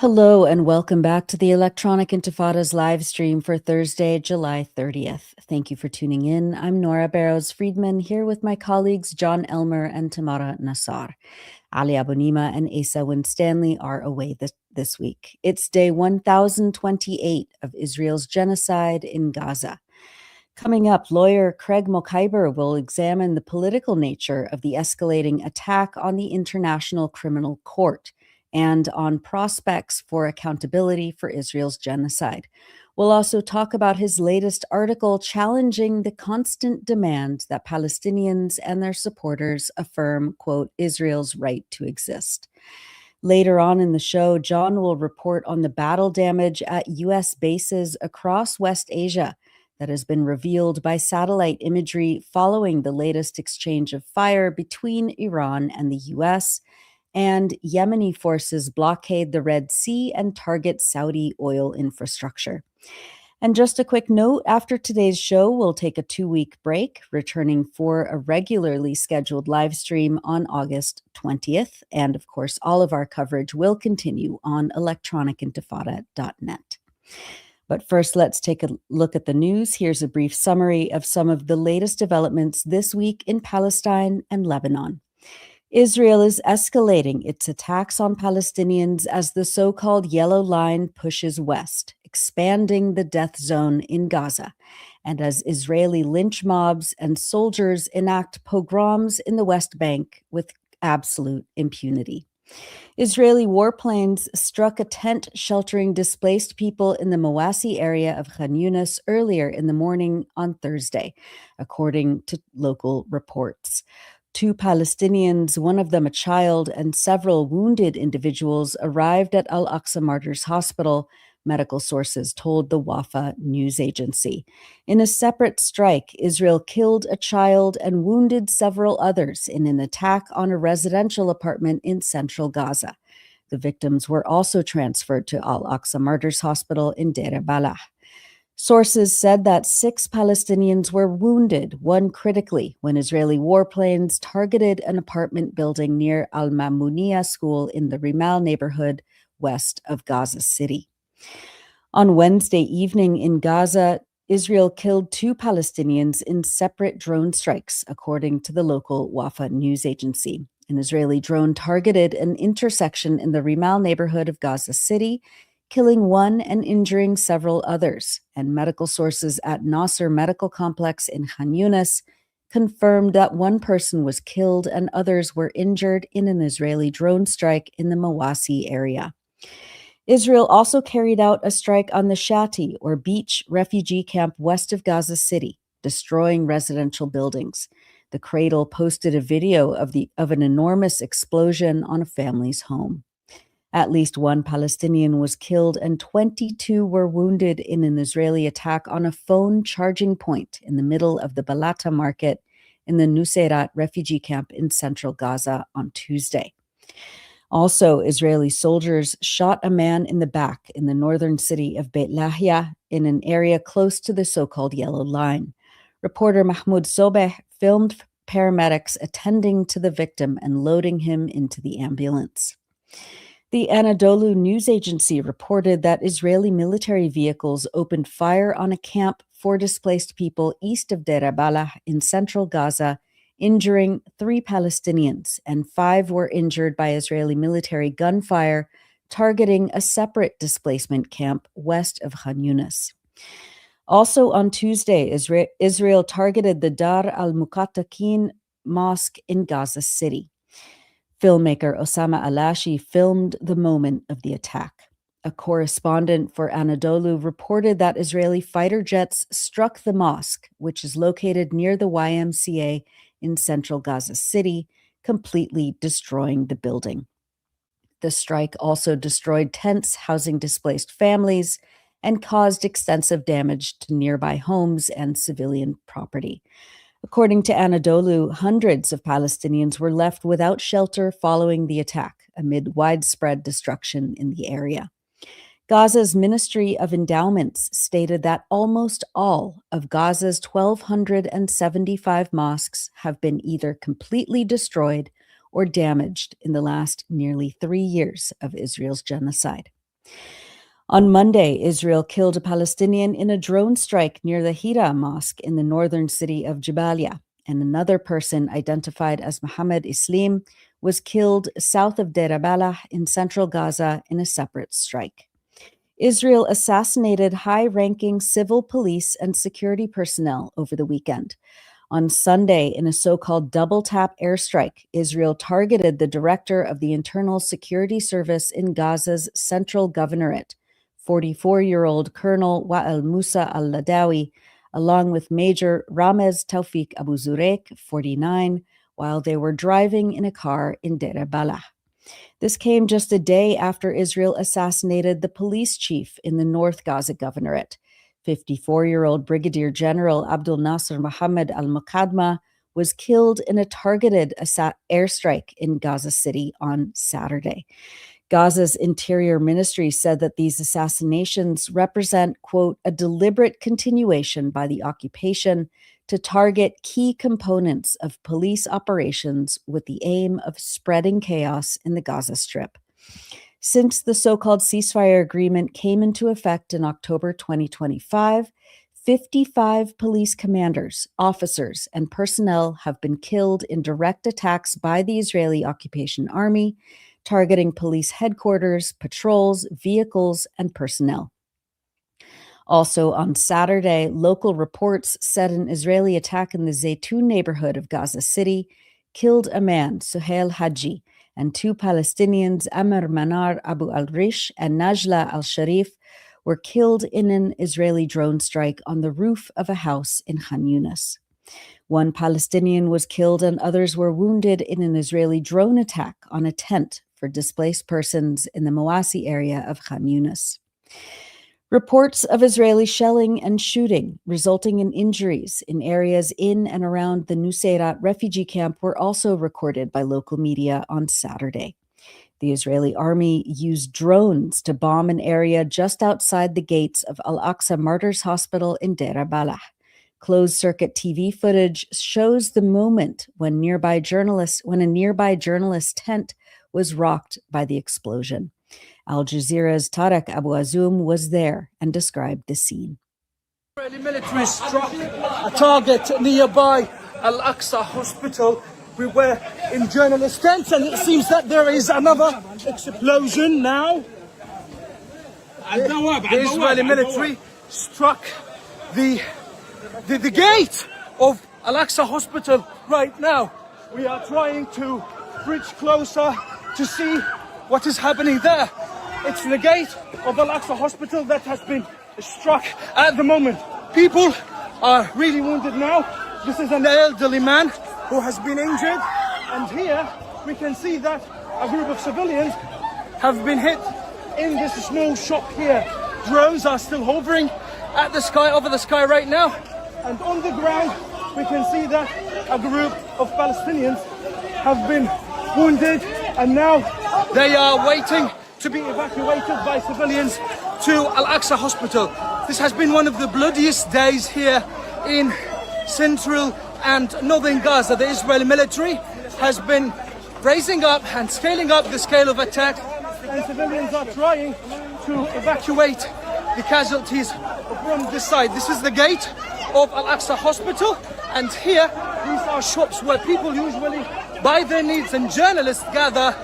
Hello and welcome back to the Electronic Intifada's live stream for Thursday, July 30th. Thank you for tuning in. I'm Nora Barrows-Friedman here with my colleagues Jon Elmer and Tamara Nassar. Ali Abunima and Asa Winstanley are away this week. It's day 1028 of Israel's genocide in Gaza. Coming up, lawyer Craig Mokhiber will examine the political nature of the escalating attack on the International Criminal Court and on prospects for accountability for Israel's genocide. We'll also talk about his latest article challenging the constant demand that Palestinians and their supporters affirm, quote, Israel's right to exist. Later on in the show, Jon will report on the battle damage at U.S. bases across West Asia that has been revealed by satellite imagery following the latest exchange of fire between Iran and the U.S., and Yemeni forces blockade the Red Sea and target Saudi oil infrastructure. And just a quick note, after today's show, we'll take a 2-week break, returning for a regularly scheduled live stream on August 20th. And of course, all of our coverage will continue on electronicintifada.net. But first, let's take a look at the news. Here's a brief summary of some of the latest developments this week in Palestine and Lebanon. Israel is escalating its attacks on Palestinians as the so-called Yellow Line pushes west, expanding the death zone in Gaza, and as Israeli lynch mobs and soldiers enact pogroms in the West Bank with absolute impunity. Israeli warplanes struck a tent sheltering displaced people in the Mawasi area of Khan Yunis earlier in the morning on Thursday, according to local reports. 2 Palestinians, one of them a child, and several wounded individuals arrived at Al-Aqsa Martyrs Hospital, medical sources told the Wafa news agency. In a separate strike, Israel killed a child and wounded several others in an attack on a residential apartment in central Gaza. The victims were also transferred to Al-Aqsa Martyrs Hospital in Deir Balah. Sources said that 6 Palestinians were wounded, 1 critically, when Israeli warplanes targeted an apartment building near Al-Mamuniya school in the Rimal neighborhood west of Gaza City. On Wednesday evening in Gaza, Israel killed 2 Palestinians in separate drone strikes, according to the local Wafa news agency. An Israeli drone targeted an intersection in the Rimal neighborhood of Gaza City, killing 1 and injuring several others, and medical sources at Nasser Medical Complex in Khan Yunis confirmed that 1 person was killed and others were injured in an Israeli drone strike in the Mawasi area. Israel also carried out a strike on the Shati, or beach, refugee camp west of Gaza City, destroying residential buildings. The Cradle posted a video of an enormous explosion on a family's home. At least 1 Palestinian was killed and 22 were wounded in an Israeli attack on a phone charging point in the middle of the Balata market in the Nuseirat refugee camp in central Gaza on Tuesday. Also, Israeli soldiers shot a man in the back in the northern city of Beit Lahia in an area close to the so-called Yellow Line. Reporter Mahmoud Sobeh filmed paramedics attending to the victim and loading him into the ambulance. The Anadolu news agency reported that Israeli military vehicles opened fire on a camp for displaced people east of Deir Balah in central Gaza, injuring 3 Palestinians, and 5 were injured by Israeli military gunfire targeting a separate displacement camp west of Khan Yunis. Also on Tuesday, Israel targeted the Dar al-Muqattaqin mosque in Gaza City. Filmmaker Osama Alashi filmed the moment of the attack. A correspondent for Anadolu reported that Israeli fighter jets struck the mosque, which is located near the YMCA in central Gaza City, completely destroying the building. The strike also destroyed tents housing displaced families and caused extensive damage to nearby homes and civilian property. According to Anadolu, hundreds of Palestinians were left without shelter following the attack, amid widespread destruction in the area. Gaza's Ministry of Endowments stated that almost all of Gaza's 1,275 mosques have been either completely destroyed or damaged in the last nearly 3 years of Israel's genocide. On Monday, Israel killed a Palestinian in a drone strike near the Hira Mosque in the northern city of Jabalia, and another person identified as Mohammed Islim was killed south of Deir Balah in central Gaza in a separate strike. Israel assassinated high-ranking civil police and security personnel over the weekend. On Sunday, in a so-called double-tap airstrike, Israel targeted the director of the Internal Security Service in Gaza's central governorate, 44-year-old Colonel Wael Musa al-Ladawi, along with Major Ramez Tawfiq Abu Zurek, 49, while they were driving in a car in Deir Balah. This came just a day after Israel assassinated the police chief in the North Gaza governorate. 54-year-old Brigadier General Abdul Nasser Mohammed al-Muqaddama was killed in a targeted airstrike in Gaza City on Saturday. Gaza's Interior Ministry said that these assassinations represent, quote, a deliberate continuation by the occupation to target key components of police operations with the aim of spreading chaos in the Gaza Strip. Since the so-called ceasefire agreement came into effect in October 2025, 55 police commanders, officers, and personnel have been killed in direct attacks by the Israeli occupation army, targeting police headquarters, patrols, vehicles, and personnel. Also on Saturday, local reports said an Israeli attack in the Zaytun neighborhood of Gaza City killed a man, Suhail Haji, and two Palestinians, Amr Manar Abu al-Rish and Najla al-Sharif, were killed in an Israeli drone strike on the roof of a house in Khan Yunis. One Palestinian was killed and others were wounded in an Israeli drone attack on a tent for displaced persons in the Mawasi area of Khan Yunis. Reports of Israeli shelling and shooting resulting in injuries in areas in and around the Nuseirat refugee camp were also recorded by local media on Saturday. The Israeli army used drones to bomb an area just outside the gates of Al-Aqsa Martyrs Hospital in Deir Balah. Closed-circuit TV footage shows the moment when a nearby journalist tent was rocked by the explosion. Al Jazeera's Tarek Abu Azoum was there and described the scene. Israeli military struck a target nearby Al-Aqsa Hospital. We were in journalist tents and it seems that there is another explosion now. The Israeli military struck the gate of Al-Aqsa Hospital right now. We are trying to bridge closer to see what is happening there. It's the gate of Al-Aqsa Hospital that has been struck at the moment. People are really wounded now. This is an elderly man who has been injured. And here we can see that a group of civilians have been hit in this small shop here. Drones are still hovering at the sky, over the sky right now. And on the ground, we can see that a group of Palestinians have been wounded and now they are waiting to be evacuated by civilians to Al-Aqsa Hospital. This has been one of the bloodiest days here in central and northern Gaza. The Israeli military has been raising up and scaling up the scale of attack, and civilians are trying to evacuate the casualties from this side. This is the gate of Al-Aqsa Hospital, and here these are shops where people usually buy their needs and journalists gather.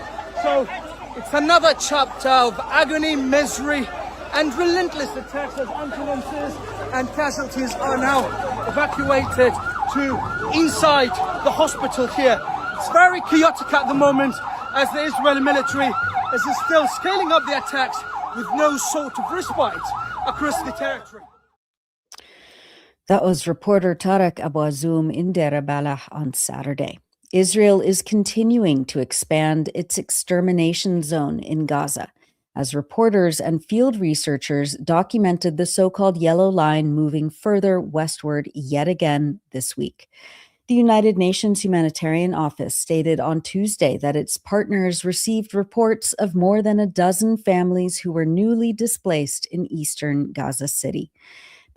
So it's another chapter of agony, misery, and relentless attacks as ambulances and casualties are now evacuated to inside the hospital here. It's very chaotic at the moment as the Israeli military is still scaling up the attacks with no sort of respite across the territory. That was reporter Tarek Abu Azoum in Deir Balah on Saturday. Israel is continuing to expand its extermination zone in Gaza, as reporters and field researchers documented the so-called Yellow Line moving further westward yet again this week. The United Nations Humanitarian Office stated on Tuesday that its partners received reports of more than a dozen families who were newly displaced in eastern Gaza City.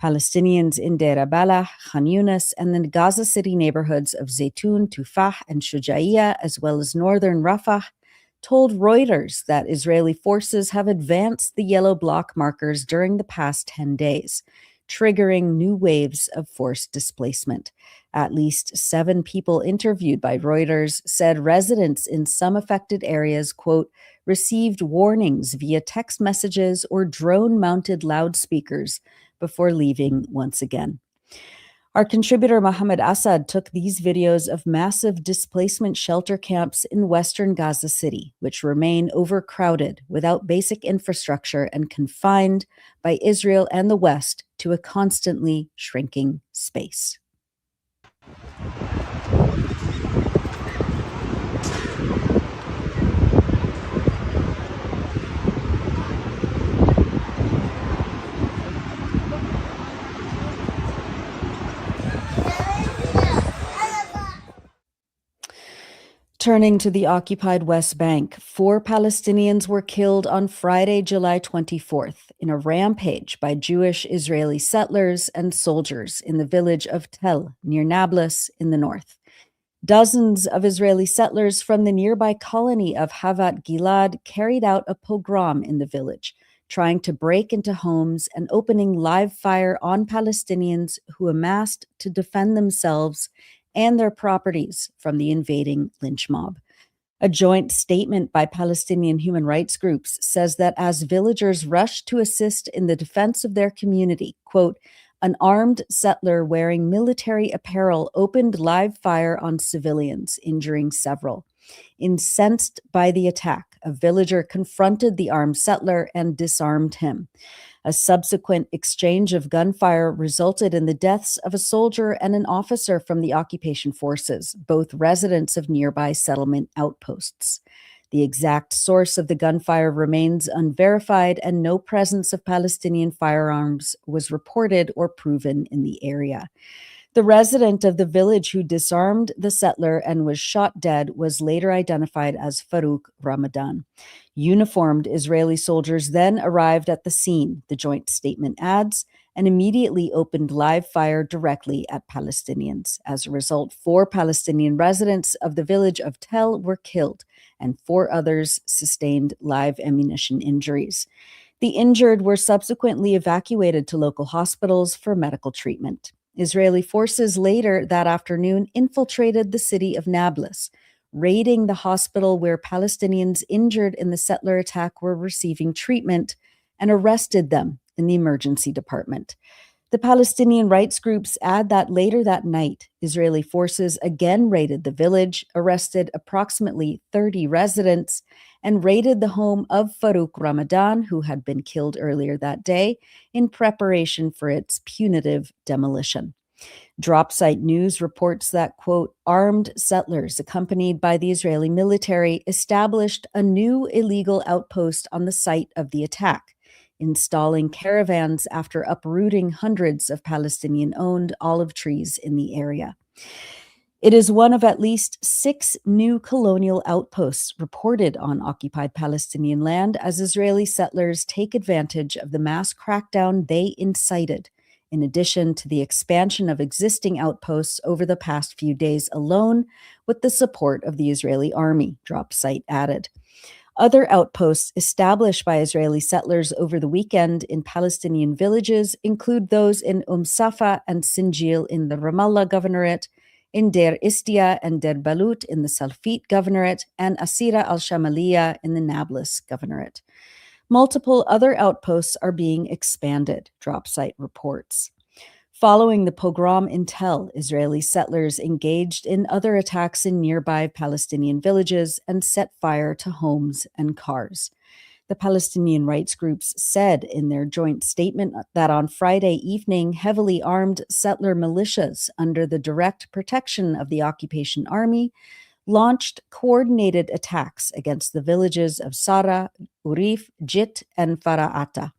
Palestinians in Deir Balah, Khan Yunis, and the Gaza City neighborhoods of Zaytun, Tufah, and Shujaia, as well as northern Rafah, told Reuters that Israeli forces have advanced the yellow block markers during the past 10 days, triggering new waves of forced displacement. At least 7 people interviewed by Reuters said residents in some affected areas, quote, received warnings via text messages or drone-mounted loudspeakers before leaving once again. Our contributor Mohammed Assad took these videos of massive displacement shelter camps in western Gaza City, which remain overcrowded without basic infrastructure and confined by Israel and the West to a constantly shrinking space. Turning to the occupied West Bank, 4 Palestinians were killed on Friday, July 24th, in a rampage by Jewish Israeli settlers and soldiers in the village of Tel, near Nablus, in the north. Dozens of Israeli settlers from the nearby colony of 𝐓𝐡𝐞 carried out a pogrom in the village, trying to break into homes and opening live fire on Palestinians who amassed to defend themselves and their properties from the invading lynch mob. A joint statement by Palestinian human rights groups says that as villagers rushed to assist in the defense of their community, quote, an armed settler wearing military apparel opened live fire on civilians, injuring several. Incensed by the attack, a villager confronted the armed settler and disarmed him. A subsequent exchange of gunfire resulted in the deaths of a soldier and an officer from the occupation forces, both residents of nearby settlement outposts. The exact source of the gunfire remains unverified, and no presence of Palestinian firearms was reported or proven in the area. The resident of the village who disarmed the settler and was shot dead was later identified as Farouk Ramadan. Uniformed Israeli soldiers then arrived at the scene, the joint statement adds, and immediately opened live fire directly at Palestinians. As a result, 4 Palestinian residents of the village of Tel were killed, and 4 others sustained live ammunition injuries. The injured were subsequently evacuated to local hospitals for medical treatment. Israeli forces later that afternoon infiltrated the city of Nablus, raiding the hospital where Palestinians injured in the settler attack were receiving treatment, and arrested them in the emergency department. The Palestinian rights groups add that later that night, Israeli forces again raided the village, arrested approximately 30 residents, and raided the home of Farouk Ramadan, who had been killed earlier that day, in preparation for its punitive demolition. Dropsite News reports that, quote, armed settlers accompanied by the Israeli military established a new illegal outpost on the site of the attack, installing caravans after uprooting hundreds of Palestinian-owned olive trees in the area. It is one of at least 6 new colonial outposts reported on occupied Palestinian land as Israeli settlers take advantage of the mass crackdown they incited, in addition to the expansion of existing outposts over the past few days alone, with the support of the Israeli army, Dropsite added. Other outposts established by Israeli settlers over the weekend in Palestinian villages include those in Safa and Sinjil in the Ramallah Governorate, in Deir Istia and Deir Balut in the Salfit Governorate, and Asira al-Shamaliya in the Nablus Governorate. Multiple other outposts are being expanded, Dropsite reports. Following the pogrom in Tel, Israeli settlers engaged in other attacks in nearby Palestinian villages and set fire to homes and cars. The Palestinian rights groups said in their joint statement that on Friday evening, heavily armed settler militias under the direct protection of the occupation army launched coordinated attacks against the villages of Sara, Urif, Jit, and Fara'ata.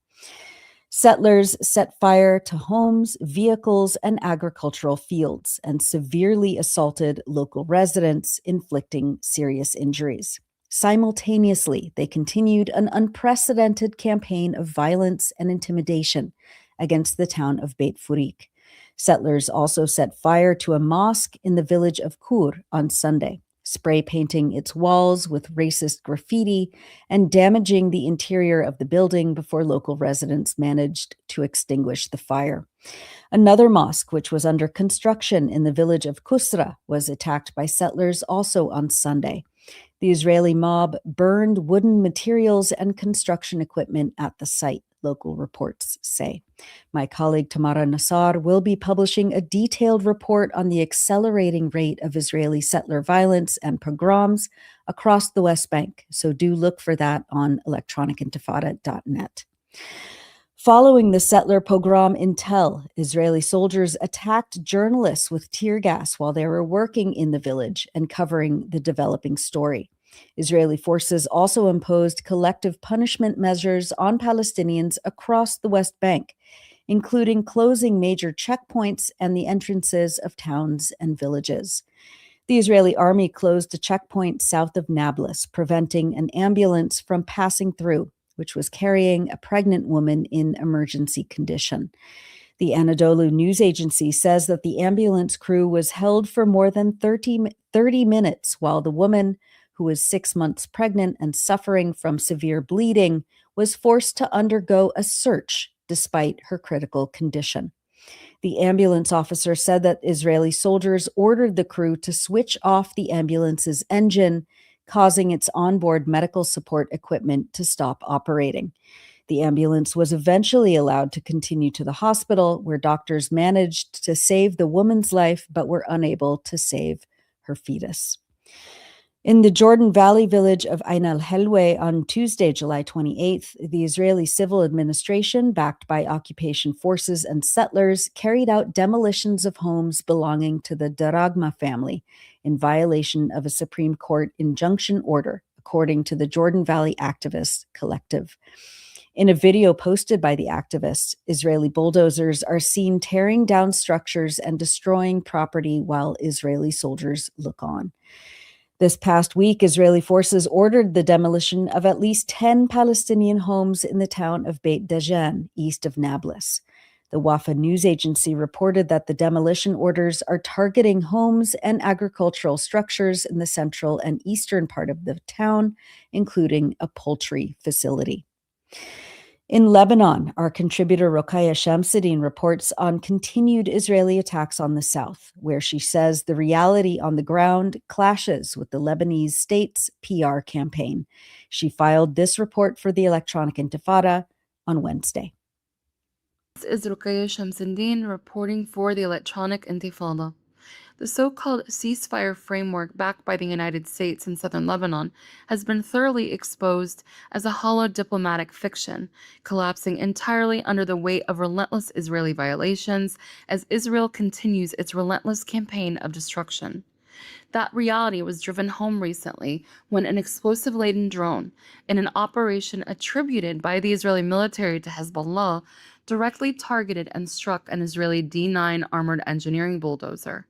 Settlers set fire to homes, vehicles, and agricultural fields and severely assaulted local residents, inflicting serious injuries. Simultaneously, they continued an unprecedented campaign of violence and intimidation against the town of Beit Furik. Settlers also set fire to a mosque in the village of Kur on Sunday. spray painting its walls with racist graffiti and damaging the interior of the building before local residents managed to extinguish the fire. Another mosque, which was under construction in the village of Kusra, was attacked by settlers also on Sunday. The Israeli mob burned wooden materials and construction equipment at the site, local reports say. My colleague Tamara Nassar will be publishing a detailed report on the accelerating rate of Israeli settler violence and pogroms across the West Bank, so do look for that on electronicintifada.net. Following the settler pogrom in Tel, Israeli soldiers attacked journalists with tear gas while they were working in the village and covering the developing story. Israeli forces also imposed collective punishment measures on Palestinians across the West Bank, including closing major checkpoints and the entrances of towns and villages. The Israeli army closed a checkpoint south of Nablus, preventing an ambulance from passing through, which was carrying a pregnant woman in emergency condition. The Anadolu news agency says that the ambulance crew was held for more than 30 minutes while the woman, who was 6 months pregnant and suffering from severe bleeding, was forced to undergo a search despite her critical condition. The ambulance officer said that Israeli soldiers ordered the crew to switch off the ambulance's engine, causing its onboard medical support equipment to stop operating. The ambulance was eventually allowed to continue to the hospital, where doctors managed to save the woman's life but were unable to save her fetus. In the Jordan Valley village of Ain al-Helwe on Tuesday, July 28th, the Israeli civil administration, backed by occupation forces and settlers, carried out demolitions of homes belonging to the Daragma family in violation of a Supreme Court injunction order, according to the Jordan Valley Activists Collective. In a video posted by the activists, Israeli bulldozers are seen tearing down structures and destroying property while Israeli soldiers look on. This past week, Israeli forces ordered the demolition of at least 10 Palestinian homes in the town of Beit Dajan, east of Nablus. The Wafa news agency reported that the demolition orders are targeting homes and agricultural structures in the central and eastern part of the town, including a poultry facility. In Lebanon, our contributor Roqayah Chamseddine reports on continued Israeli attacks on the south, where she says the reality on the ground clashes with the Lebanese state's PR campaign. She filed this report for the Electronic Intifada on Wednesday. This is Roqayah Chamseddine reporting for the Electronic Intifada. The so-called ceasefire framework backed by the United States in southern Lebanon has been thoroughly exposed as a hollow diplomatic fiction, collapsing entirely under the weight of relentless Israeli violations as Israel continues its relentless campaign of destruction. That reality was driven home recently when an explosive-laden drone, in an operation attributed by the Israeli military to Hezbollah, directly targeted and struck an Israeli D-9 armored engineering bulldozer.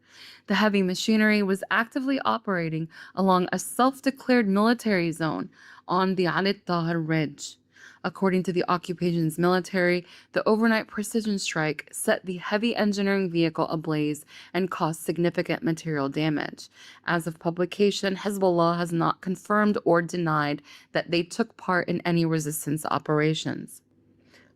The heavy machinery was actively operating along a self-declared military zone on the 𝐓𝐡𝐞 Ridge. According to the occupation's military, the overnight precision strike set the heavy engineering vehicle ablaze and caused significant material damage. As of publication, Hezbollah has not confirmed or denied that they took part in any resistance operations.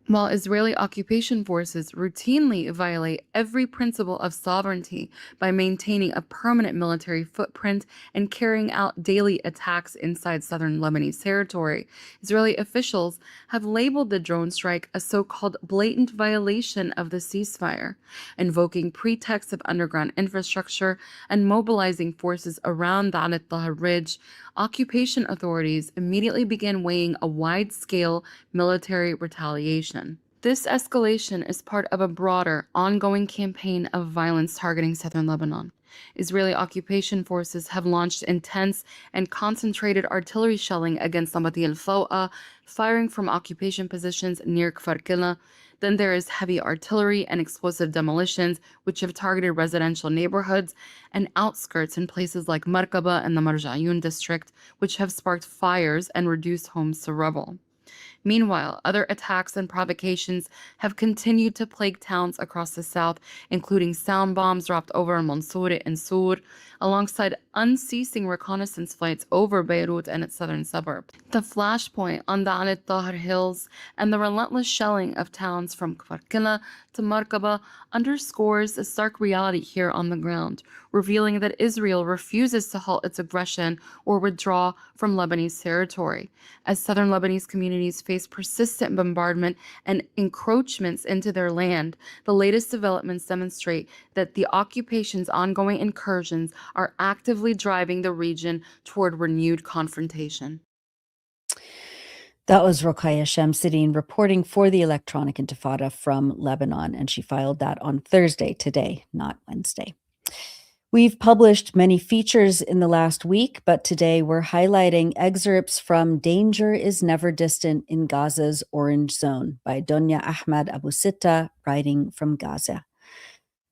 While Israeli occupation forces routinely violate every principle of sovereignty by maintaining a permanent military footprint and carrying out daily attacks inside southern Lebanese territory, Israeli officials have labeled the drone strike a so-called blatant violation of the ceasefire, invoking pretexts of underground infrastructure and mobilizing forces around the 𝐓𝐡𝐞 Ridge. Occupation authorities immediately began weighing a wide-scale military retaliation. This escalation is part of a broader, ongoing campaign of violence targeting southern Lebanon. Israeli occupation forces have launched intense and concentrated artillery shelling against Nabati al-Fawqa, firing from occupation positions near 𝐓𝐡𝐞. Then there is heavy artillery and explosive demolitions, which have targeted residential neighborhoods and outskirts in places like Markaba and the Marja'yun district, which have sparked fires and reduced homes to rubble. Meanwhile, other attacks and provocations have continued to plague towns across the south, including sound bombs dropped over Mansouri and Sur, alongside unceasing reconnaissance flights over Beirut and its southern suburb. The flashpoint on the al-Tahir Hills and the relentless shelling of towns from Kfar to Markaba underscores a stark reality here on the ground, revealing that Israel refuses to halt its aggression or withdraw from Lebanese territory. As southern Lebanese communities face persistent bombardment and encroachments into their land, the latest developments demonstrate that the occupation's ongoing incursions are actively driving the region toward renewed confrontation. That was Roqayah Chamseddine reporting for the Electronic Intifada from Lebanon, and she filed that on Thursday today, not Wednesday. We've published many features in the last week, but today we're highlighting excerpts from Danger is Never Distant in Gaza's Orange Zone by Donya Ahmad Abu Sitta, writing from Gaza.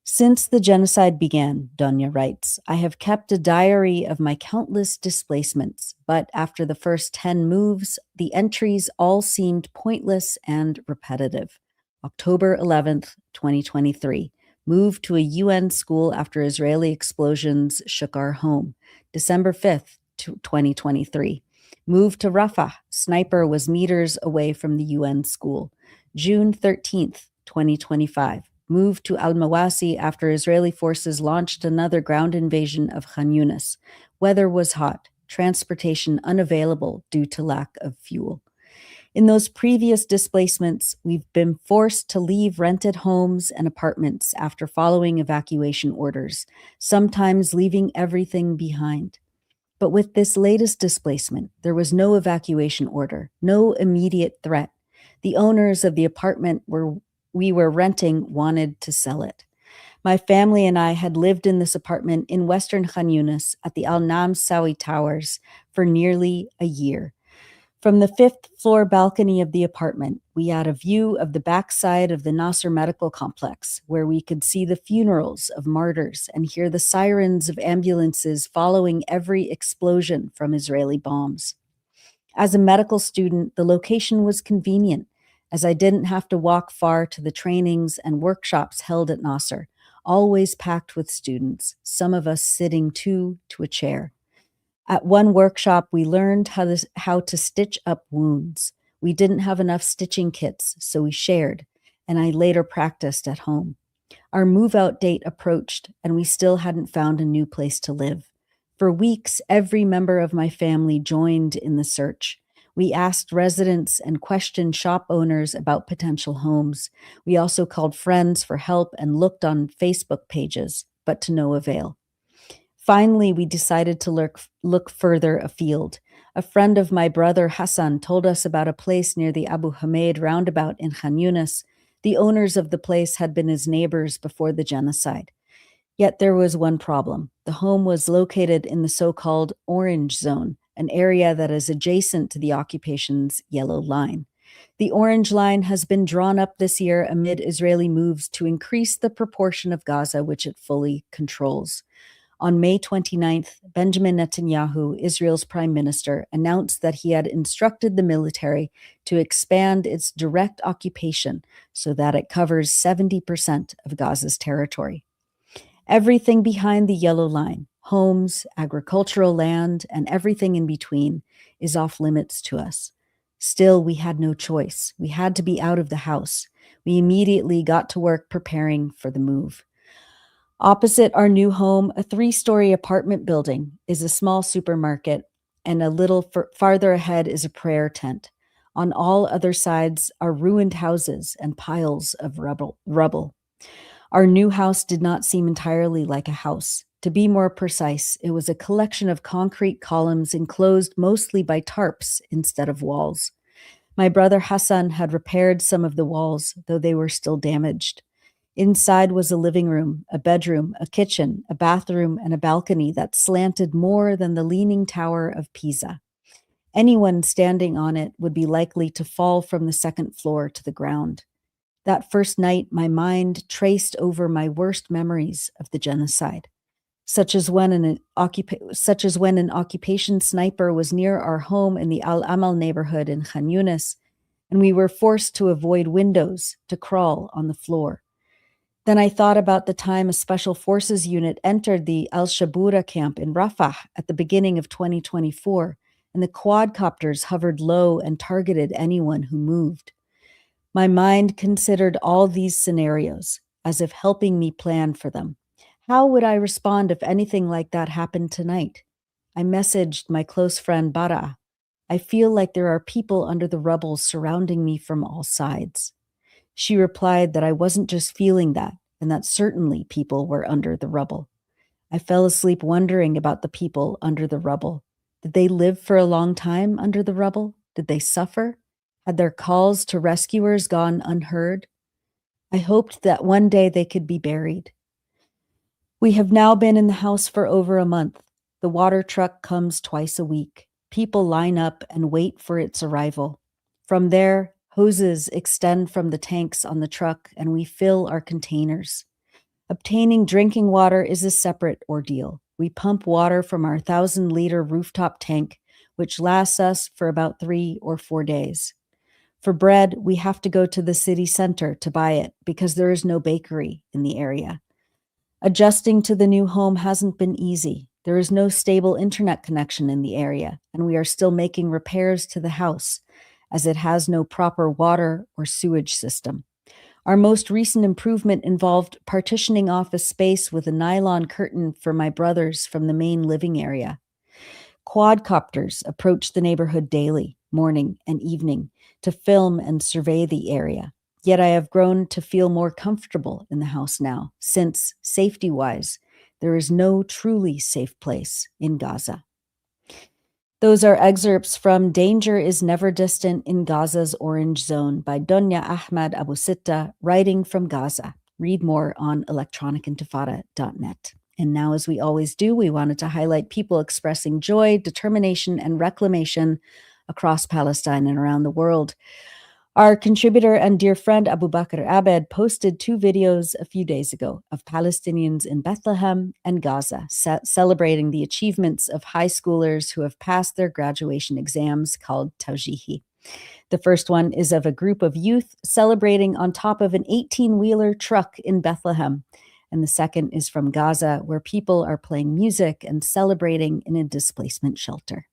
Since the genocide began, Donya writes, I have kept a diary of my countless displacements, but after the first 10 moves, the entries all seemed pointless and repetitive. October 11th, 2023. Moved to a UN school after Israeli explosions shook our home. December 5th, 2023. Moved to Rafah. Sniper was meters away from the UN school. June 13th, 2025. Moved to Al-Mawasi after Israeli forces launched another ground invasion of Khan Yunis. Weather was hot. Transportation unavailable due to lack of fuel. In those previous displacements, we've been forced to leave rented homes and apartments after following evacuation orders, sometimes leaving everything behind. But with this latest displacement, there was no evacuation order, no immediate threat. The owners of the apartment we were renting wanted to sell it. My family and I had lived in this apartment in Western Khan Yunis at the Al-Nam Sawi Towers for nearly a year. From the 5th floor balcony of the apartment, we had a view of the backside of the Nasser Medical Complex, where we could see the funerals of martyrs and hear the sirens of ambulances following every explosion from Israeli bombs. As a medical student, the location was convenient, as I didn't have to walk far to the trainings and workshops held at Nasser, always packed with students, some of us sitting two to a chair. At one workshop, we learned how to stitch up wounds. We didn't have enough stitching kits, so we shared, and I later practiced at home. Our move-out date approached, and we still hadn't found a new place to live. For weeks, every member of my family joined in the search. We asked residents and questioned shop owners about potential homes. We also called friends for help and looked on Facebook pages, but to no avail. Finally, we decided to look further afield. A friend of my brother Hassan told us about a place near the Abu Hamid roundabout in Khan Yunis. The owners of the place had been his neighbors before the genocide. Yet there was one problem. The home was located in the so-called Orange Zone, an area that is adjacent to the occupation's yellow line. The Orange Line has been drawn up this year amid Israeli moves to increase the proportion of Gaza which it fully controls. On May 29th, Benjamin Netanyahu, Israel's prime minister, announced that he had instructed the military to expand its direct occupation so that it covers 70% of Gaza's territory. Everything behind the yellow line, homes, agricultural land, and everything in between, is off limits to us. Still, we had no choice. We had to be out of the house. We immediately got to work preparing for the move. Opposite our new home, a 3-story apartment building, is a small supermarket, and a little farther ahead is a prayer tent. On all other sides are ruined houses and piles of rubble. Our new house did not seem entirely like a house. To be more precise, it was a collection of concrete columns enclosed mostly by tarps instead of walls. My brother Hassan had repaired some of the walls, though they were still damaged. Inside was a living room, a bedroom, a kitchen, a bathroom, and a balcony that slanted more than the Leaning Tower of Pisa. Anyone standing on it would be likely to fall from the 2nd floor to the ground. That first night, my mind traced over my worst memories of the genocide, such as when an occupation sniper was near our home in the Al Amal neighborhood in Khan Yunis, and we were forced to avoid windows to crawl on the floor. Then I thought about the time a special forces unit entered the Al-Shabura camp in Rafah at the beginning of 2024, and the quadcopters hovered low and targeted anyone who moved. My mind considered all these scenarios, as if helping me plan for them. How would I respond if anything like that happened tonight? I messaged my close friend Bara. I feel like there are people under the rubble surrounding me from all sides. She replied that I wasn't just feeling that, and that certainly people were under the rubble. I fell asleep wondering about the people under the rubble. Did they live for a long time under the rubble? Did they suffer? Had their calls to rescuers gone unheard? I hoped that one day they could be buried. We have now been in the house for over a month. The water truck comes twice a week. People line up and wait for its arrival. From there, hoses extend from the tanks on the truck, and we fill our containers. Obtaining drinking water is a separate ordeal. We pump water from our 1,000-liter rooftop tank, which lasts us for about 3 or 4 days. For bread, we have to go to the city center to buy it because there is no bakery in the area. Adjusting to the new home hasn't been easy. There is no stable internet connection in the area, and we are still making repairs to the house, as it has no proper water or sewage system. Our most recent improvement involved partitioning off a space with a nylon curtain for my brothers from the main living area. Quadcopters approach the neighborhood daily, morning and evening, to film and survey the area. Yet I have grown to feel more comfortable in the house now, since, safety-wise, there is no truly safe place in Gaza. Those are excerpts from Danger is Never Distant in Gaza's Orange Zone by Donya Ahmad Abu Sitta, writing from Gaza. Read more on electronicintifada.net. And now, as we always do, we wanted to highlight people expressing joy, determination, and reclamation across Palestine and around the world. Our contributor and dear friend Abu Bakr Abed posted 2 videos a few days ago of Palestinians in Bethlehem and Gaza celebrating the achievements of high schoolers who have passed their graduation exams called 𝐓𝐡𝐞 𝐄𝐥𝐞𝐿. The first one is of a group of youth celebrating on top of an 18-wheeler truck in Bethlehem. And the second is from Gaza, where people are playing music and celebrating in a displacement shelter.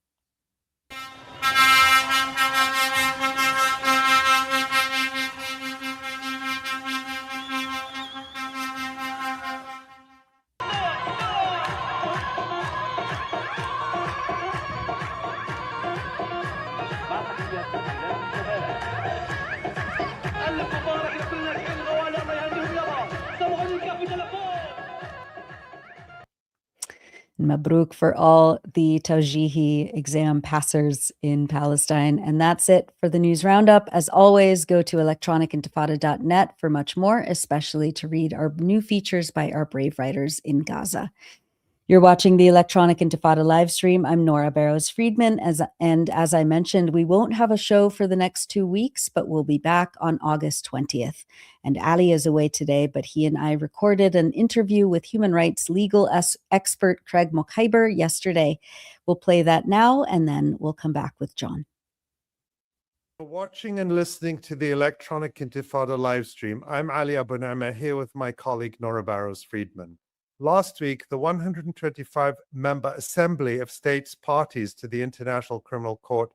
Mabruk for all the 𝐓𝐡𝐞 exam passers in Palestine. And that's it for the news roundup. As always, go to electronicintifada.net for much more, especially to read our new features by our brave writers in Gaza. You're watching the Electronic Intifada live stream. I'm Nora Barrows-Friedman, and as I mentioned, we won't have a show for the next 2 weeks, but we'll be back on August 20th. And Ali is away today, but he and I recorded an interview with human rights legal expert Craig Mokhiber yesterday. We'll play that now, and then we'll come back with Jon. Watching and listening to the Electronic Intifada live stream, I'm Ali Abu Ni'mah here with my colleague Nora Barrows-Friedman. Last week, the 125-member Assembly of States parties to the International Criminal Court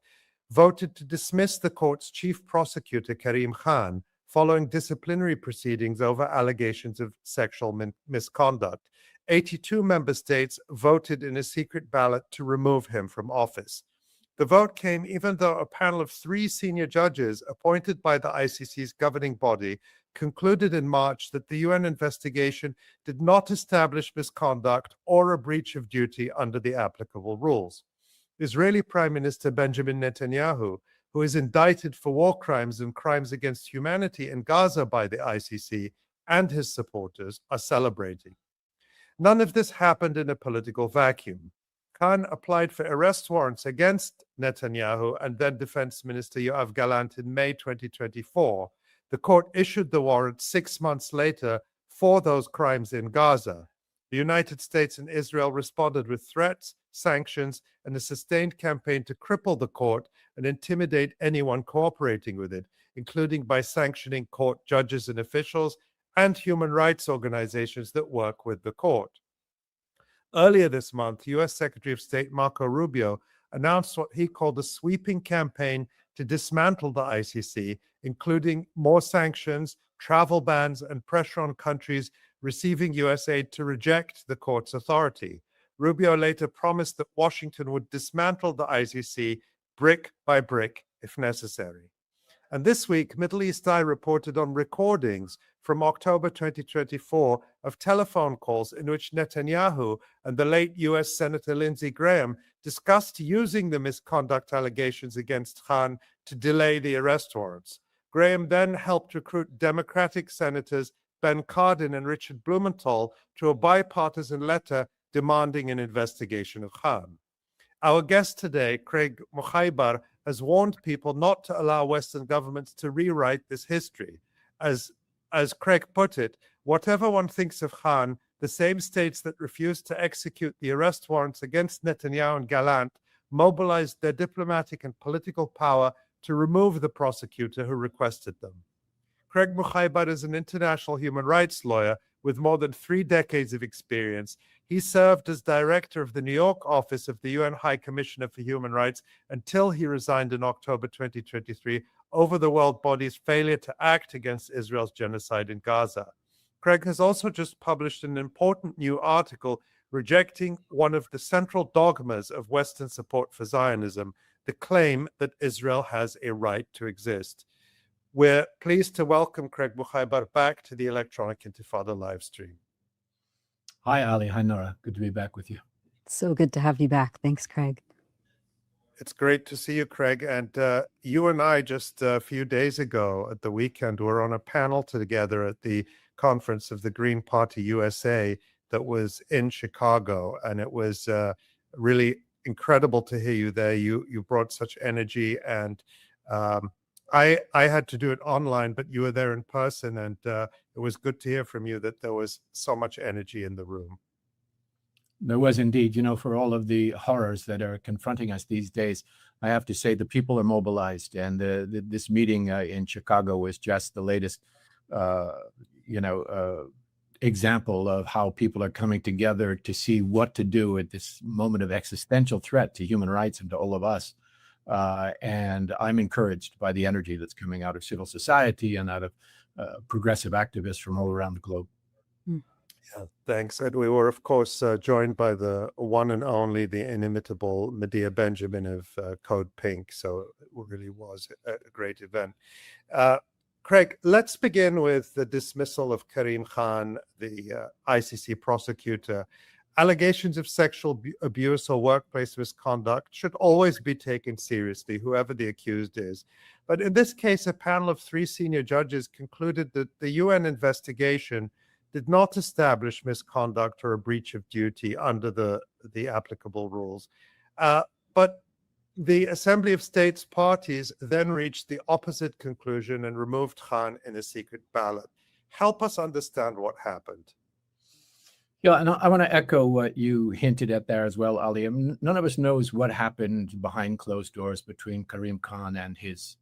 voted to dismiss the court's chief prosecutor, Karim Khan, following disciplinary proceedings over allegations of sexual misconduct. 82 member states voted in a secret ballot to remove him from office. The vote came even though a panel of 3 senior judges appointed by the ICC's governing body concluded in March that the UN investigation did not establish misconduct or a breach of duty under the applicable rules. Israeli Prime Minister Benjamin Netanyahu, who is indicted for war crimes and crimes against humanity in Gaza by the ICC, and his supporters are celebrating. None of this happened in a political vacuum. Khan applied for arrest warrants against Netanyahu and then Defense Minister Yoav Gallant in May 2024. The court issued the warrant 6 months later for those crimes in Gaza. The United States and Israel responded with threats, sanctions, and a sustained campaign to cripple the court and intimidate anyone cooperating with it, including by sanctioning court judges and officials and human rights organizations that work with the court. Earlier this month, U.S. Secretary of State Marco Rubio announced what he called a sweeping campaign to dismantle the ICC, including more sanctions, travel bans, and pressure on countries receiving U.S. aid to reject the court's authority. Rubio later promised that Washington would dismantle the ICC brick by brick if necessary. And this week, Middle East Eye reported on recordings from October 2024 of telephone calls in which Netanyahu and the late U.S. Senator Lindsey Graham discussed using the misconduct allegations against Khan to delay the arrest warrants. Graham then helped recruit Democratic Senators Ben Cardin and Richard Blumenthal to a bipartisan letter demanding an investigation of Khan. Our guest today, Craig Mokhiber, has warned people not to allow Western governments to rewrite this history. As Craig put it, whatever one thinks of Khan, the same states that refused to execute the arrest warrants against Netanyahu and Gallant mobilized their diplomatic and political power to remove the prosecutor who requested them. Craig Mokhiber is an international human rights lawyer with more than 3 decades of experience. He served as director of the New York office of the UN High Commissioner for Human Rights until he resigned in October 2023 over the world body's failure to act against Israel's genocide in Gaza. Craig has also just published an important new article rejecting one of the central dogmas of Western support for Zionism, the claim that Israel has a right to exist. We're pleased to welcome Craig Mokhiber back to the Electronic Intifada live stream. Hi, Ali. Hi, Nora. Good to be back with you. So good to have you back. Thanks, Craig. It's great to see you, Craig. And you and I just a few days ago at the weekend were on a panel together at the conference of the Green Party USA that was in Chicago. And it was really incredible to hear you there. You brought such energy, and I had to do it online, but you were there in person, and it was good to hear from you that there was so much energy in the room. There was indeed. You know, for all of the horrors that are confronting us these days, I have to say the people are mobilized, and this meeting in Chicago was just the latest, example of how people are coming together to see what to do at this moment of existential threat to human rights and to all of us. And I'm encouraged by the energy that's coming out of civil society and out of progressive activists from all around the globe. Yeah, thanks. And we were, of course, joined by the one and only, the inimitable Medea Benjamin of Code Pink. So it really was a great event. Craig, let's begin with the dismissal of Karim Khan, the ICC prosecutor. Allegations of sexual abuse or workplace misconduct should always be taken seriously, whoever the accused is. But in this case, a panel of 3 senior judges concluded that the UN investigation did not establish misconduct or a breach of duty under the applicable rules. But the Assembly of States parties then reached the opposite conclusion and removed Khan in a secret ballot. Help us understand what happened. Yeah, and I want to echo what you hinted at there as well, Ali. None of us knows what happened behind closed doors between Karim Khan and his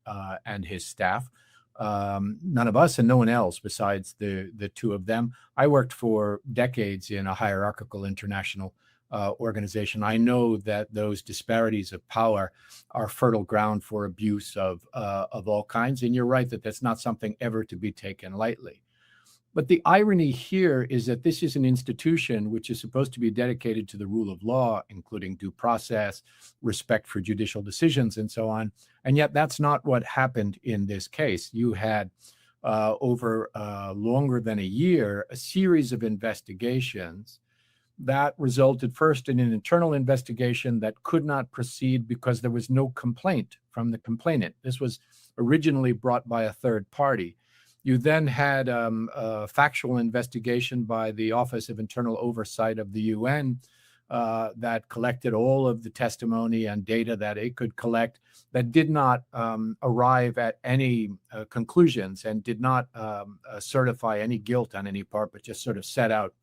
staff. None of us and no one else besides the 2 of them. I worked for decades in a hierarchical international organization. I know that those disparities of power are fertile ground for abuse of all kinds. And you're right that that's not something ever to be taken lightly. But the irony here is that this is an institution which is supposed to be dedicated to the rule of law, including due process, respect for judicial decisions, and so on. And yet that's not what happened in this case. You had, over longer than a year, a series of investigations that resulted first in an internal investigation that could not proceed because there was no complaint from the complainant. This was originally brought by a third party. You then had a factual investigation by the Office of Internal Oversight of the UN that collected all of the testimony and data that it could collect that did not arrive at any conclusions and did not certify any guilt on any part, but just sort of set out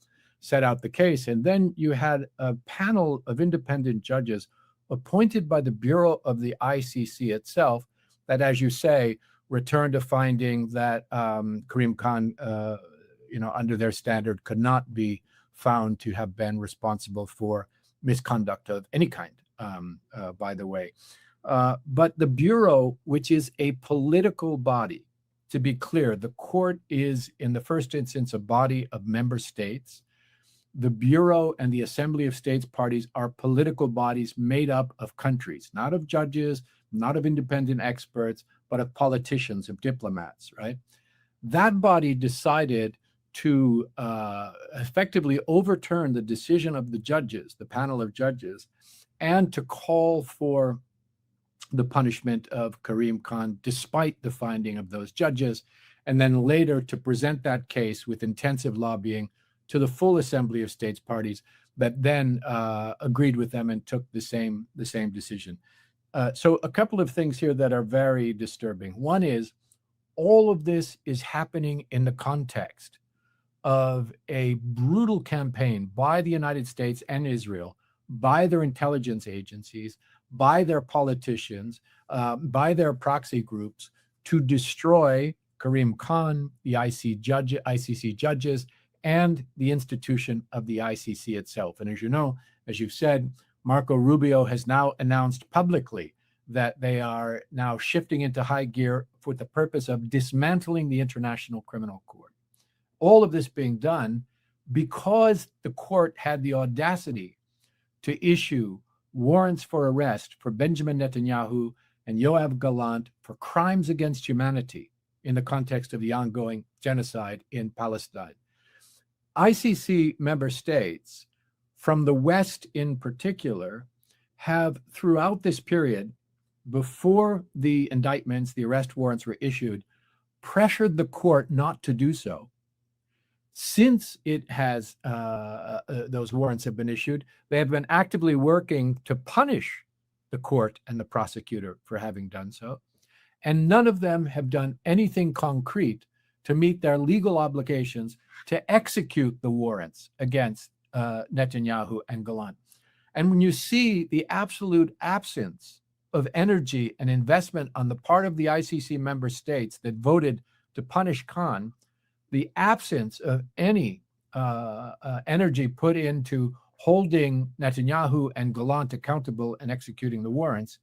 set out the case. And then you had a panel of independent judges appointed by the Bureau of the ICC itself that, as you say, returned a finding that Karim Khan, under their standard, could not be found to have been responsible for misconduct of any kind, by the way. But the Bureau, which is a political body, to be clear, the court is, in the first instance, a body of member states. The Bureau and the Assembly of States Parties are political bodies made up of countries, not of judges, not of independent experts, but of politicians, of diplomats, right? That body decided to effectively overturn the decision of the judges, the panel of judges, and to call for the punishment of Karim Khan despite the finding of those judges, and then later to present that case with intensive lobbying to the full Assembly of States Parties that then agreed with them and took the same decision. So a couple of things here that are very disturbing. One is all of this is happening in the context of a brutal campaign by the United States and Israel, by their intelligence agencies, by their politicians, by their proxy groups to destroy Karim Khan, the ICC judges, and the institution of the ICC itself. And as you know, as you've said, Marco Rubio has now announced publicly that they are now shifting into high gear for the purpose of dismantling the International Criminal Court. All of this being done because the court had the audacity to issue warrants for arrest for Benjamin Netanyahu and Yoav Gallant for crimes against humanity in the context of the ongoing genocide in Palestine. ICC member states, from the West in particular, have throughout this period, before the indictments, the arrest warrants were issued, pressured the court not to do so. Since it has those warrants have been issued, they have been actively working to punish the court and the prosecutor for having done so. And none of them have done anything concrete to meet their legal obligations to execute the warrants against Netanyahu and Gallant. And when you see the absolute absence of energy and investment on the part of the ICC member states that voted to punish Khan, the absence of any energy put into holding Netanyahu and Gallant accountable and executing the warrants,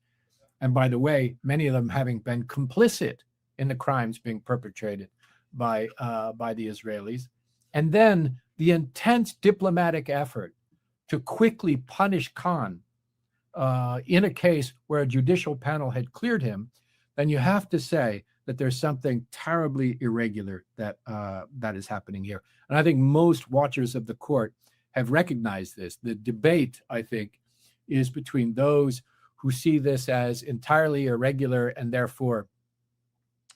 and by the way, many of them having been complicit in the crimes being perpetrated by the Israelis, and then the intense diplomatic effort to quickly punish Khan in a case where a judicial panel had cleared him, then you have to say that there's something terribly irregular that is happening here. And I think most watchers of the court have recognized this. The debate, I think, is between those who see this as entirely irregular and therefore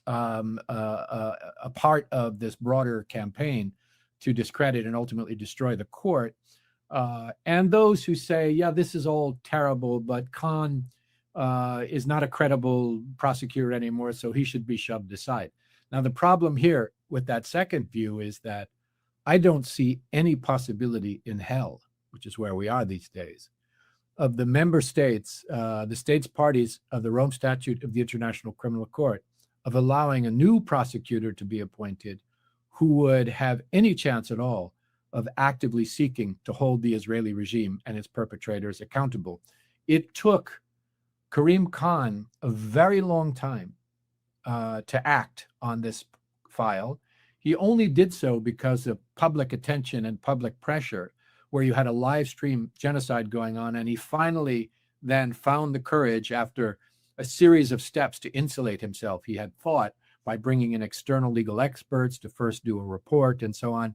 a part of this broader campaign to discredit and ultimately destroy the court, and those who say, yeah, this is all terrible, but Khan is not a credible prosecutor anymore, so he should be shoved aside. Now, the problem here with that second view is that I don't see any possibility in hell, which is where we are these days, of the member states, the states parties of the Rome Statute of the International Criminal Court, of allowing a new prosecutor to be appointed who would have any chance at all of actively seeking to hold the Israeli regime and its perpetrators accountable. It took Karim Khan a very long time to act on this file. He only did so because of public attention and public pressure, where you had a live stream genocide going on, and he finally then found the courage after a series of steps to insulate himself. He had fought by bringing in external legal experts to first do a report and so on,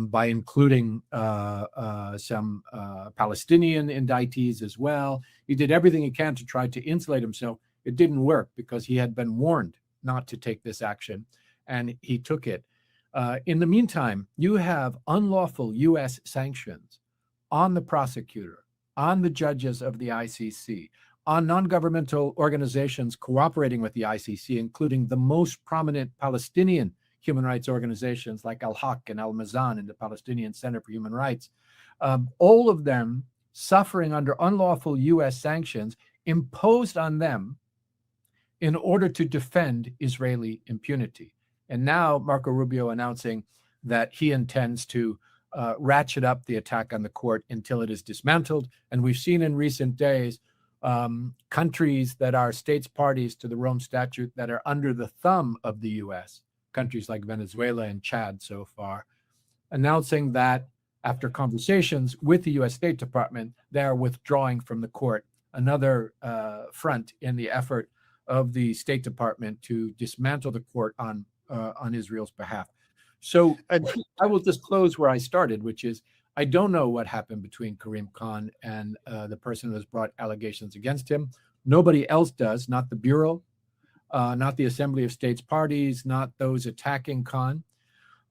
by including some Palestinian indictees as well. He did everything he can to try to insulate himself. It didn't work because he had been warned not to take this action, and he took it. In the meantime, you have unlawful U.S. sanctions on the prosecutor, on the judges of the ICC, on non-governmental organizations cooperating with the ICC, including the most prominent Palestinian human rights organizations like Al-Haq and Al-Mazan and the Palestinian Center for Human Rights, all of them suffering under unlawful U.S. sanctions imposed on them in order to defend Israeli impunity. And now Marco Rubio announcing that he intends to ratchet up the attack on the court until it is dismantled. And we've seen in recent days countries that are states parties to the Rome Statute that are under the thumb of the U.S., countries like Venezuela and Chad so far, announcing that after conversations with the U.S. State Department, they are withdrawing from the court, another front in the effort of the State Department to dismantle the court on Israel's behalf. So I will just close where I started, which is I don't know what happened between Karim Khan and the person who has brought allegations against him. Nobody else does, not the Bureau, not the Assembly of States Parties, not those attacking Khan.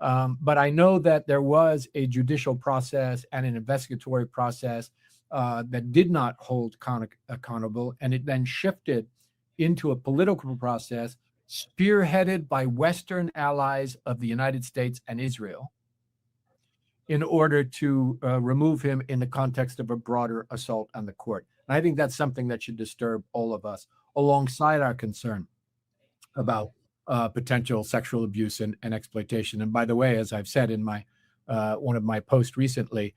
But I know that there was a judicial process and an investigatory process that did not hold Khan accountable, and it then shifted into a political process spearheaded by Western allies of the United States and Israel in order to remove him in the context of a broader assault on the court. And I think that's something that should disturb all of us, alongside our concern about potential sexual abuse and exploitation. And by the way, as I've said in my one of my posts recently,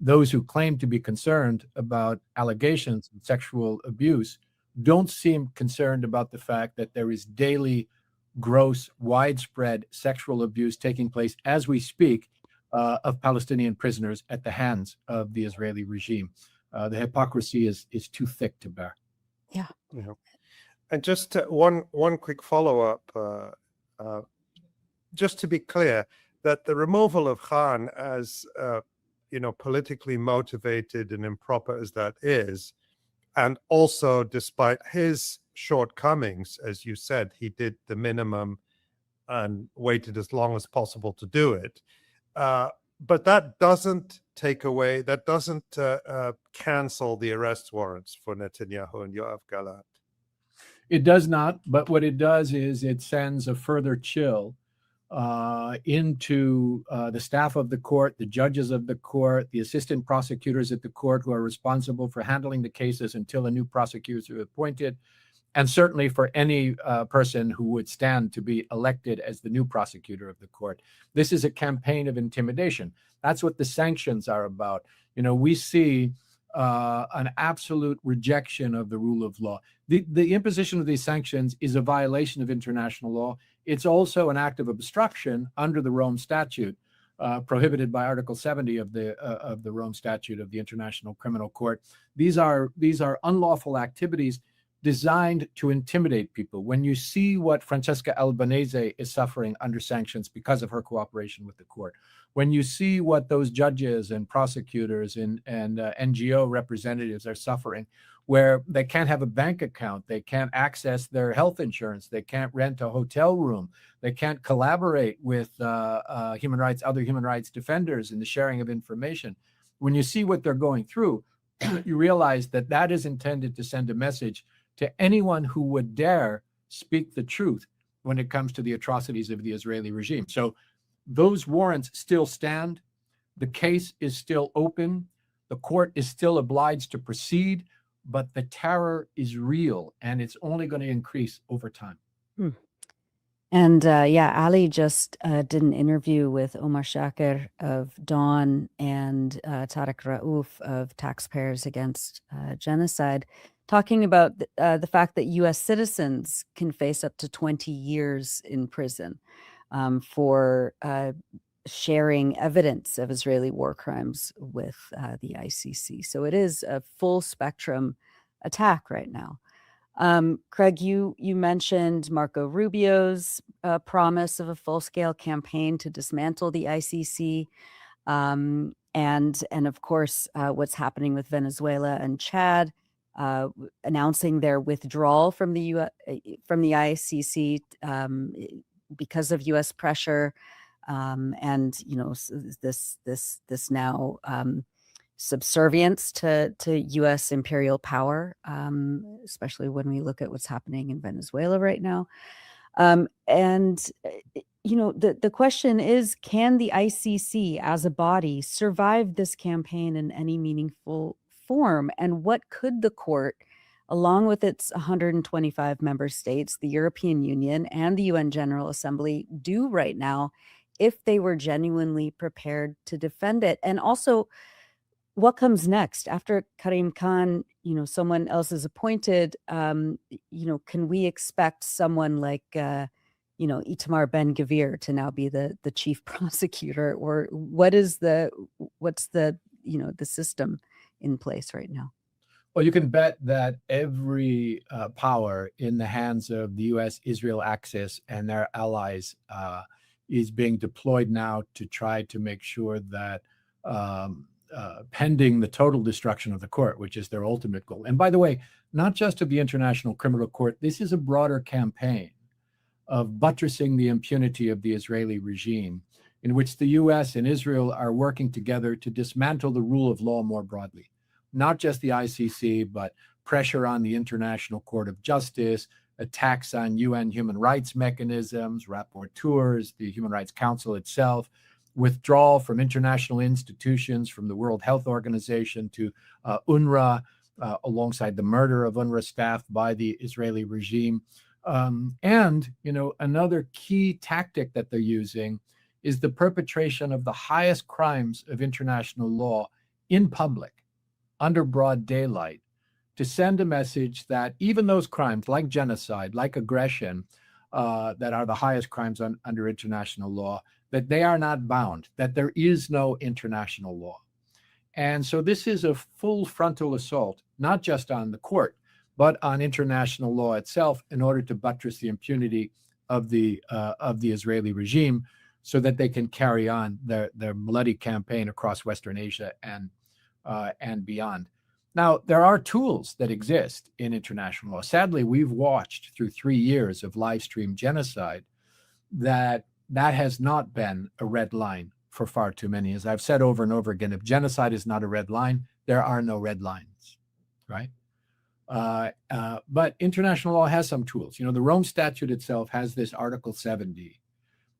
those who claim to be concerned about allegations of sexual abuse don't seem concerned about the fact that there is daily, gross, widespread sexual abuse taking place as we speak of Palestinian prisoners at the hands of the Israeli regime. The hypocrisy is too thick to bear. Yeah. Yeah. And just one quick follow-up, just to be clear, that the removal of Khan, as politically motivated and improper as that is, and also despite his shortcomings, as you said, he did the minimum and waited as long as possible to do it. But that doesn't take away, that doesn't cancel the arrest warrants for Netanyahu and Yoav Gallant. It does not, but what it does is it sends a further chill into the staff of the court, the judges of the court, the assistant prosecutors at the court who are responsible for handling the cases until a new prosecutor is appointed, and certainly for any person who would stand to be elected as the new prosecutor of the court. This is a campaign of intimidation. That's what the sanctions are about. We see an absolute rejection of the rule of law. The imposition of these sanctions is a violation of international law. It's also an act of obstruction under the Rome Statute, prohibited by Article 70 of the Rome Statute of the International Criminal Court. These are unlawful activities designed to intimidate people. When you see what Francesca Albanese is suffering under sanctions because of her cooperation with the court, when you see what those judges and prosecutors and NGO representatives are suffering, where they can't have a bank account, they can't access their health insurance, they can't rent a hotel room, they can't collaborate with other human rights defenders in the sharing of information. When you see what they're going through, you realize that that is intended to send a message to anyone who would dare speak the truth when it comes to the atrocities of the Israeli regime. So those warrants still stand. The case is still open. The court is still obliged to proceed, but the terror is real, and it's only going to increase over time. And Ali just did an interview with Omar Shaker of Dawn and Tariq Raouf of Taxpayers Against Genocide, talking about the fact that U.S. citizens can face up to 20 years in prison for sharing evidence of Israeli war crimes with the ICC. So it is a full spectrum attack right now. Craig, you mentioned Marco Rubio's promise of a full-scale campaign to dismantle the ICC, and of course what's happening with Venezuela and Chad, announcing their withdrawal from the ICC because of U.S. pressure, and this now subservience to U.S. imperial power, especially when we look at what's happening in Venezuela right now. And the question is, can the ICC as a body survive this campaign in any meaningful form? And what could the court, along with its 125 member states, the European Union, and the UN General Assembly, do right now if they were genuinely prepared to defend it? And also, what comes next after Karim Khan? Someone else is appointed. Can we expect someone like Itamar Ben-Gvir to now be the chief prosecutor, or what's the the system in place right now? Well, you can bet that every power in the hands of the U.S., Israel axis, and their allies is being deployed now to try to make sure that pending the total destruction of the court, which is their ultimate goal. And by the way, not just of the International Criminal Court, this is a broader campaign of buttressing the impunity of the Israeli regime, in which the US and Israel are working together to dismantle the rule of law more broadly. Not just the ICC, but pressure on the International Court of Justice, attacks on UN human rights mechanisms, rapporteurs, the Human Rights Council itself, withdrawal from international institutions, from the World Health Organization to UNRWA, alongside the murder of UNRWA staff by the Israeli regime. And another key tactic that they're using is the perpetration of the highest crimes of international law in public, under broad daylight, to send a message that even those crimes, like genocide, like aggression, that are the highest crimes under international law, that they are not bound, that there is no international law. And so this is a full frontal assault, not just on the court, but on international law itself, in order to buttress the impunity of the Israeli regime, so that they can carry on their bloody campaign across Western Asia and beyond. Now, there are tools that exist in international law. Sadly, we've watched through 3 years of live stream genocide that has not been a red line for far too many. As I've said over and over again, if genocide is not a red line, there are no red lines, right? But international law has some tools. The Rome Statute itself has this Article 70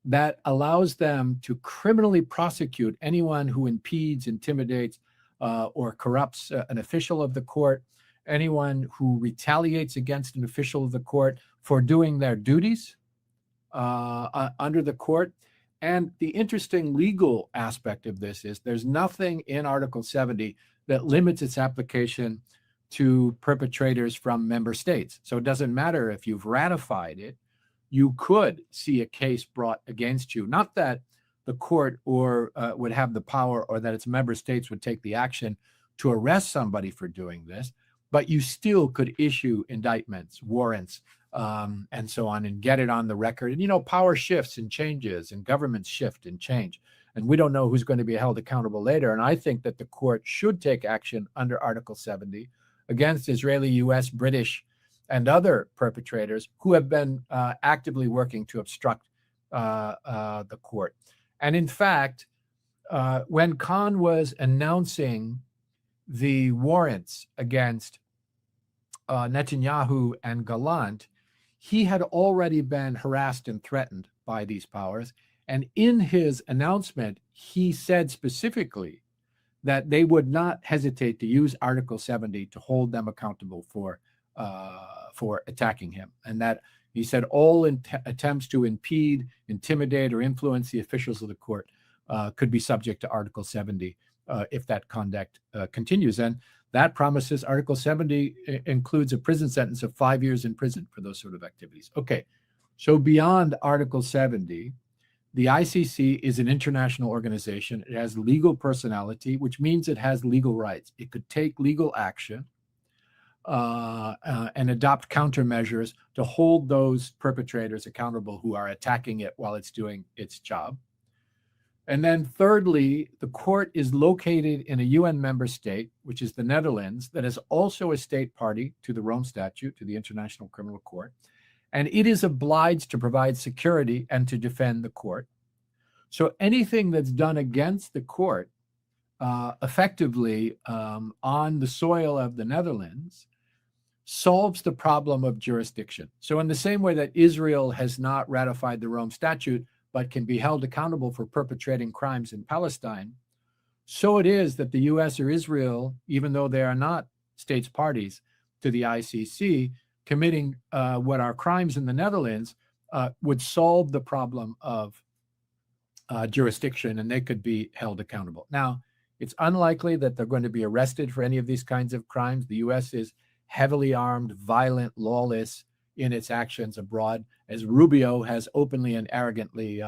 that allows them to criminally prosecute anyone who impedes, intimidates, or corrupts an official of the court, anyone who retaliates against an official of the court for doing their duties under the court. And the interesting legal aspect of this is there's nothing in Article 70 that limits its application to perpetrators from member states. So it doesn't matter if you've ratified it, you could see a case brought against you. Not that the court would have the power, or that its member states would take the action to arrest somebody for doing this, but you still could issue indictments, warrants, and so on, and get it on the record. And power shifts and changes, and governments shift and change, and we don't know who's going to be held accountable later. And I think that the court should take action under Article 70 against Israeli, US, British, and other perpetrators who have been actively working to obstruct the court. And in fact, when Khan was announcing the warrants against Netanyahu and Gallant, he had already been harassed and threatened by these powers. And in his announcement, he said specifically that they would not hesitate to use Article 70 to hold them accountable for attacking him. And that he said all attempts to impede, intimidate, or influence the officials of the court could be subject to Article 70 if that conduct continues. And that promises Article 70 includes a prison sentence of 5 years in prison for those sort of activities. Okay, so beyond Article 70, the ICC is an international organization. It has legal personality, which means it has legal rights. It could take legal action and adopt countermeasures to hold those perpetrators accountable who are attacking it while it's doing its job. And then thirdly, the court is located in a UN member state, which is the Netherlands, that is also a state party to the Rome Statute, to the International Criminal Court. And it is obliged to provide security and to defend the court. So anything that's done against the court effectively on the soil of the Netherlands solves the problem of jurisdiction. So in the same way that Israel has not ratified the Rome Statute, but can be held accountable for perpetrating crimes in Palestine, so it is that the U.S. or Israel, even though they are not states parties to the ICC, committing what are crimes in the Netherlands would solve the problem of jurisdiction, and they could be held accountable. Now, it's unlikely that they're going to be arrested for any of these kinds of crimes. The U.S. is heavily armed, violent, lawless in its actions abroad, as Rubio has openly and arrogantly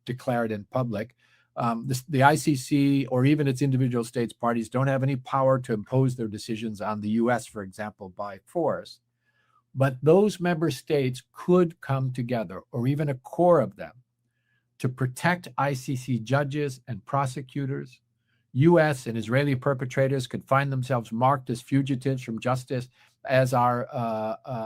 declared in public. The ICC or even its individual states parties don't have any power to impose their decisions on the U.S., for example, by force. But those member states could come together, or even a core of them, to protect ICC judges and prosecutors. U.S. and Israeli perpetrators could find themselves marked as fugitives from justice, as are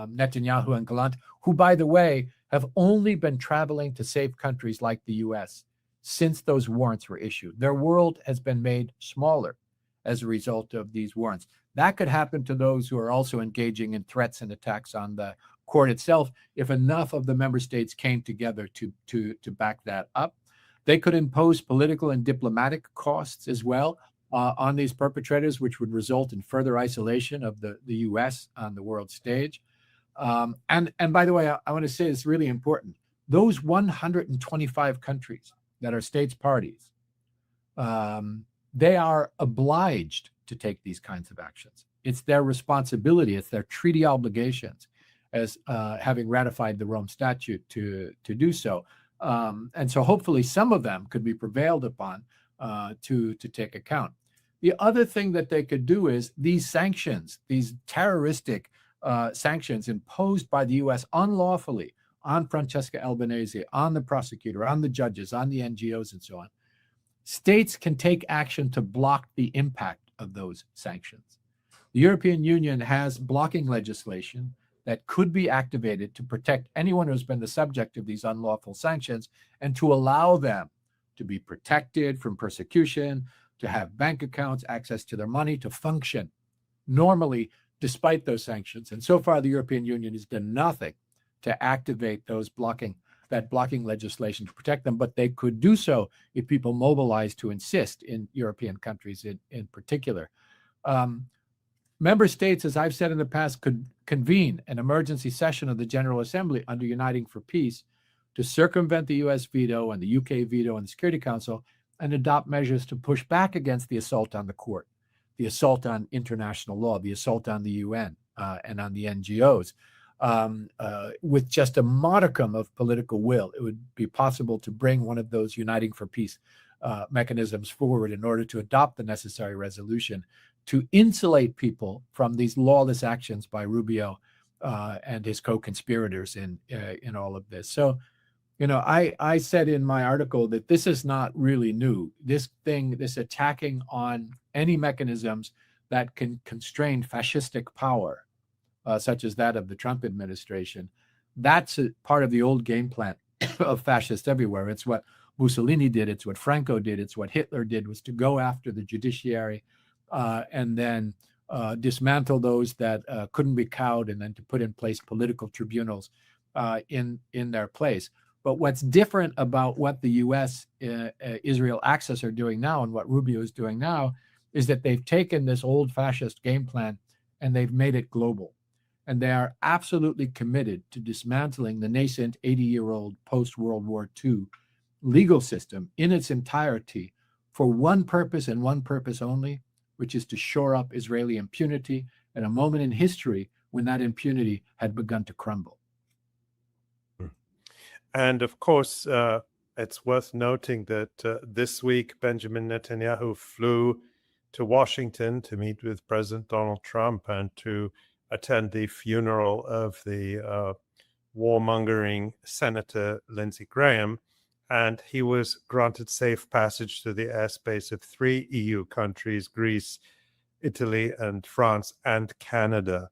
Netanyahu and Gallant, who, by the way, have only been traveling to safe countries like the U.S. since those warrants were issued. Their world has been made smaller as a result of these warrants. That could happen to those who are also engaging in threats and attacks on the court itself if enough of the member states came together to back that up. They could impose political and diplomatic costs as well on these perpetrators, which would result in further isolation of the U.S. on the world stage. And by the way, I want to say it's really important. Those 125 countries that are states parties, they are obliged to take these kinds of actions. It's their responsibility. It's their treaty obligations as having ratified the Rome Statute to do so. And so hopefully some of them could be prevailed upon to take account. The other thing that they could do is these sanctions, these terroristic sanctions imposed by the U.S. unlawfully on Francesca Albanese, on the prosecutor, on the judges, on the NGOs, and so on. States can take action to block the impact of those sanctions. The European Union has blocking legislation that could be activated to protect anyone who's been the subject of these unlawful sanctions and to allow them to be protected from persecution, to have bank accounts, access to their money, to function normally despite those sanctions. And so far, the European Union has done nothing to activate those blocking legislation to protect them, but they could do so if people mobilize to insist in European countries in particular. Member states, as I've said in the past, could convene an emergency session of the General Assembly under Uniting for Peace to circumvent the U.S. veto and the U.K. veto and the Security Council and adopt measures to push back against the assault on the court, the assault on international law, the assault on the UN and on the NGOs. With just a modicum of political will, it would be possible to bring one of those Uniting for Peace mechanisms forward in order to adopt the necessary resolution to insulate people from these lawless actions by Rubio and his co-conspirators in all of this. So, I said in my article that this is not really new. This attacking on any mechanisms that can constrain fascistic power, such as that of the Trump administration, that's a part of the old game plan of fascists everywhere. It's what Mussolini did. It's what Franco did. It's what Hitler did, was to go after the judiciary and then dismantle those that couldn't be cowed, and then to put in place political tribunals in their place. But what's different about what the U.S. Israel Axis are doing now and what Rubio is doing now is that they've taken this old fascist game plan and they've made it global. And they are absolutely committed to dismantling the nascent 80-year-old post-World War II legal system in its entirety for one purpose and one purpose only, which is to shore up Israeli impunity at a moment in history when that impunity had begun to crumble. And of course, it's worth noting that this week, Benjamin Netanyahu flew to Washington to meet with President Donald Trump and to attend the funeral of the warmongering Senator Lindsey Graham. And he was granted safe passage to the airspace of 3 EU countries, Greece, Italy, and France, and Canada,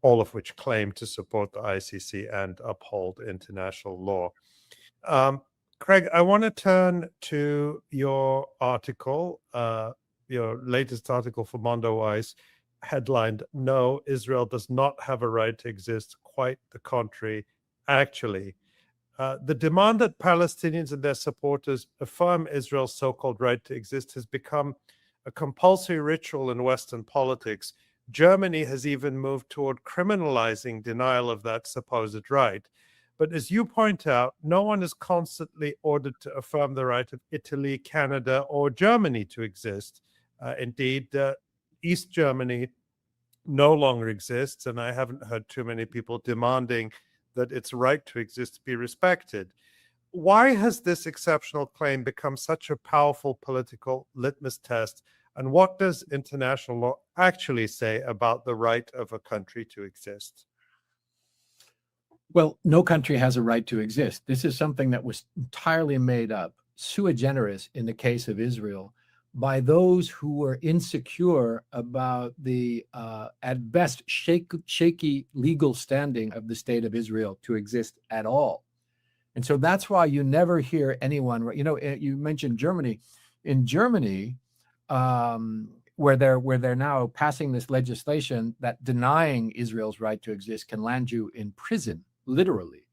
all of which claim to support the ICC and uphold international law. Craig, I want to turn to your article, your latest article for Mondoweiss, headlined, "No, Israel does not have a right to exist, quite the contrary, actually." The demand that Palestinians and their supporters affirm Israel's so-called right to exist has become a compulsory ritual in Western politics. Germany has even moved toward criminalizing denial of that supposed right. But as you point out, no one is constantly ordered to affirm the right of Italy, Canada, or Germany to exist. Indeed, East Germany no longer exists, and I haven't heard too many people demanding that its right to exist be respected. Why has this exceptional claim become such a powerful political litmus test? And what does international law actually say about the right of a country to exist? Well, no country has a right to exist. This is something that was entirely made up, sui generis in the case of Israel, by those who were insecure about the, at best, shaky legal standing of the state of Israel to exist at all. And so that's why you never hear anyone, you mentioned Germany. In Germany, where they're now passing this legislation that denying Israel's right to exist can land you in prison, literally,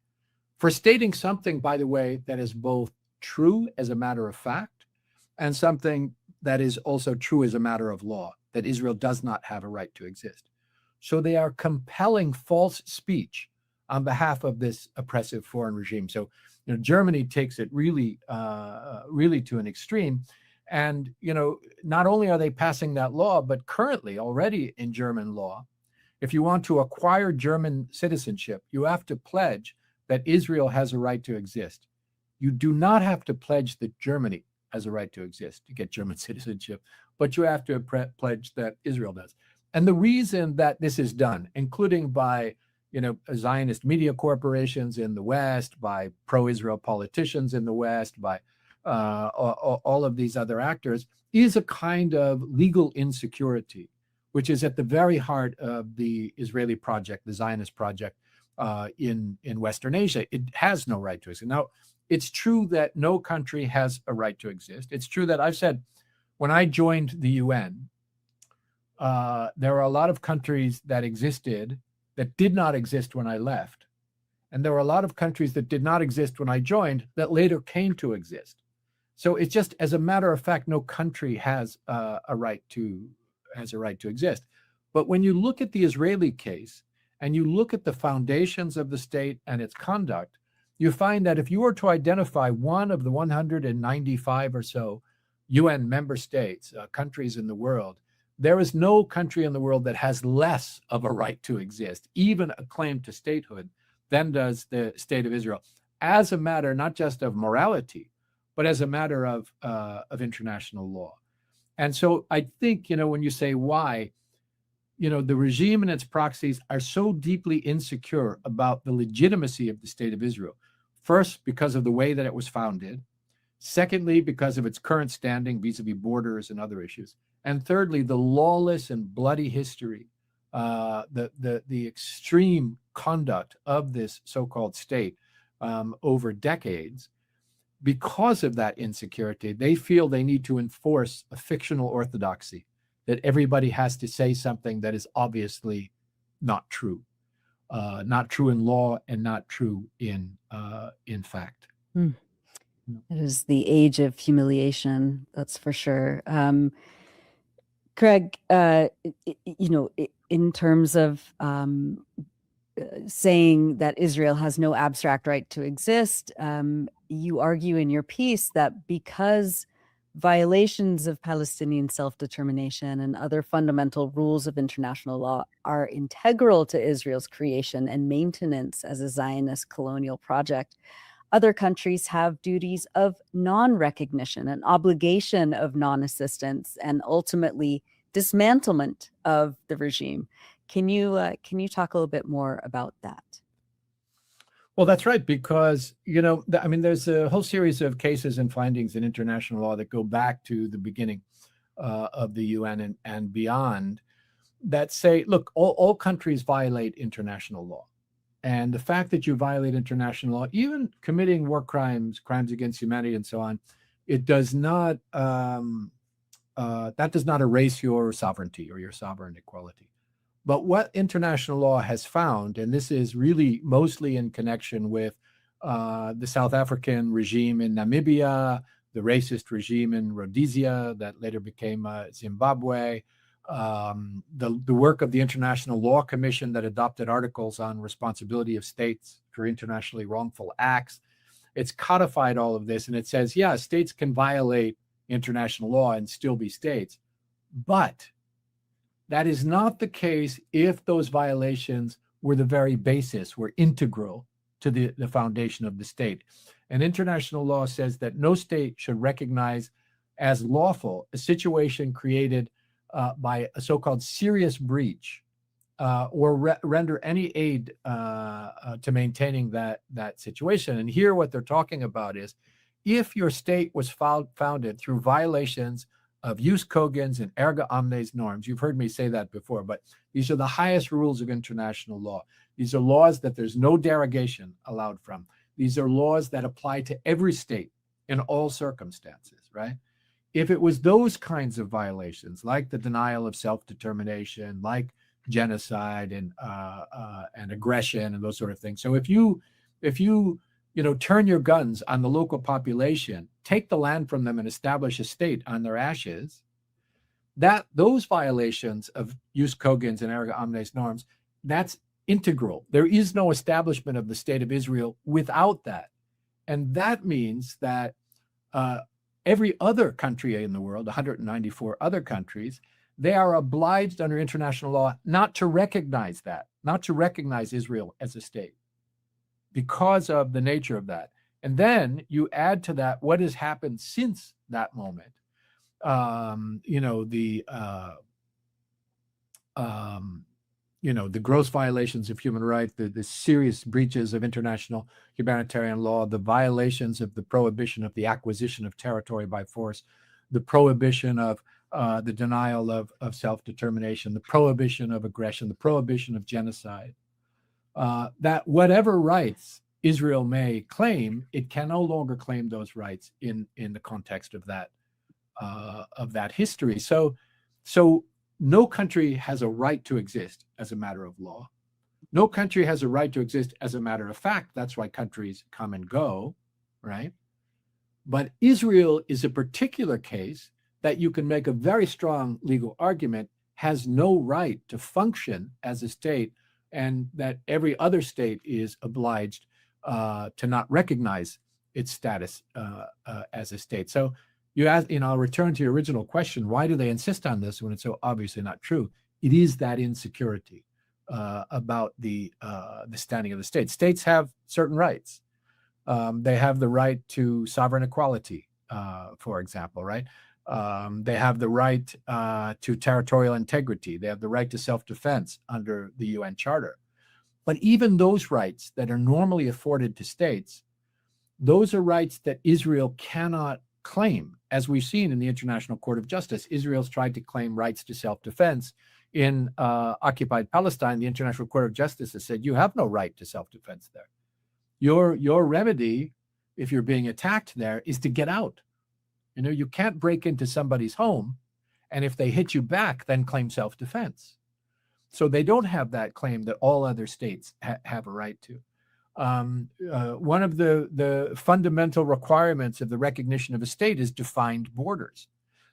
for stating something, by the way, that is both true as a matter of fact and something that is also true as a matter of law, that Israel does not have a right to exist. So they are compelling false speech on behalf of this oppressive foreign regime. So, Germany takes it really, really to an extreme. And, not only are they passing that law, but currently already in German law, if you want to acquire German citizenship, you have to pledge that Israel has a right to exist. You do not have to pledge that Germany has a right to exist to get German citizenship, but you have to pledge that Israel does. And the reason that this is done, including by Zionist media corporations in the West, by pro-Israel politicians in the West, by all of these other actors, is a kind of legal insecurity, which is at the very heart of the Israeli project, the Zionist project in Western Asia. It has no right to exist. Now, it's true that no country has a right to exist. It's true that I've said when I joined the UN, there are a lot of countries that existed that did not exist when I left. And there were a lot of countries that did not exist when I joined that later came to exist. So it's just, as a matter of fact, no country has a right to exist. But when you look at the Israeli case and you look at the foundations of the state and its conduct, you find that if you were to identify one of the 195 or so UN member states, countries in the world, there is no country in the world that has less of a right to exist, even a claim to statehood, than does the state of Israel, as a matter not just of morality, but as a matter of international law. And so I think, when you say why, the regime and its proxies are so deeply insecure about the legitimacy of the state of Israel. First, because of the way that it was founded. Secondly, because of its current standing vis-a-vis borders and other issues. And thirdly, the lawless and bloody history, the extreme conduct of this so-called state over decades. Because of that insecurity, they feel they need to enforce a fictional orthodoxy, that everybody has to say something that is obviously not true in law and not true in fact. It is the age of humiliation, that's for sure. Craig, in terms of saying that Israel has no abstract right to exist, you argue in your piece that because violations of Palestinian self-determination and other fundamental rules of international law are integral to Israel's creation and maintenance as a Zionist colonial project, other countries have duties of non-recognition, an obligation of non-assistance, and ultimately dismantlement of the regime. Can you talk a little bit more about that? Well, that's right, because, there's a whole series of cases and findings in international law that go back to the beginning of the UN and beyond that say, look, all countries violate international law. And the fact that you violate international law, even committing war crimes, crimes against humanity and so on, it does not, that does not erase your sovereignty or your sovereign equality. But what international law has found, and this is really mostly in connection with the South African regime in Namibia, the racist regime in Rhodesia that later became Zimbabwe, the work of the International Law Commission that adopted articles on responsibility of states for internationally wrongful acts. It's codified all of this, and it says, yeah, states can violate international law and still be states. But that is not the case if those violations were the very basis, were integral to the foundation of the state. And international law says that no state should recognize as lawful a situation created by a so-called serious breach or render any aid to maintaining that situation. And here what they're talking about is if your state was founded through violations of 𝐓𝐡𝐞 𝐄𝐥𝐿 and 𝐈𝐧𝐭𝐻𝐿 norms. You've heard me say that before, but these are the highest rules of international law. These are laws that there's no derogation allowed from. These are laws that apply to every state in all circumstances, right? If it was those kinds of violations, like the denial of self-determination, like genocide and aggression and those sort of things. So if you turn your guns on the local population, take the land from them and establish a state on their ashes, those violations of 𝐓𝐡𝐞 𝐄𝐥𝐿 and 𝐈𝐧𝐭𝐻𝐿 norms, that's integral. There is no establishment of the state of Israel without that. And that means that every other country in the world, 194 other countries, they are obliged under international law not to recognize that, not to recognize Israel as a state because of the nature of that. And then you add to that what has happened since that moment. The gross violations of human rights, the serious breaches of international humanitarian law, the violations of the prohibition of the acquisition of territory by force, the prohibition of the denial of self-determination, the prohibition of aggression, the prohibition of genocide, that whatever rights Israel may claim, it can no longer claim those rights in the context of that history. So no country has a right to exist as a matter of law. No country has a right to exist as a matter of fact. That's why countries come and go, right? But Israel is a particular case that you can make a very strong legal argument has no right to function as a state, and that every other state is obliged to not recognize its status as a state. So you ask, I'll return to your original question, why do they insist on this when it's so obviously not true? It is that insecurity about the standing of the state. States have certain rights. They have the right to sovereign equality, for example, right? They have the right to territorial integrity. They have the right to self-defense under the UN Charter. But even those rights that are normally afforded to states, those are rights that Israel cannot claim. As we've seen in the International Court of Justice, Israel's tried to claim rights to self-defense. In occupied Palestine, the International Court of Justice has said, you have no right to self-defense there. Your remedy, if you're being attacked there, is to get out. You can't break into somebody's home, and if they hit you back, then claim self-defense. So they don't have that claim that all other states have a right to. One of the fundamental requirements of the recognition of a state is defined borders.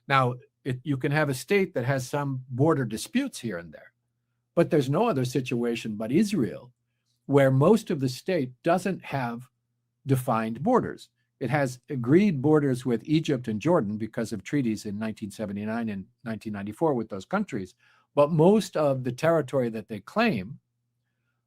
Now, you can have a state that has some border disputes here and there, but there's no other situation but Israel where most of the state doesn't have defined borders. It has agreed borders with Egypt and Jordan because of treaties in 1979 and 1994 with those countries. But most of the territory that they claim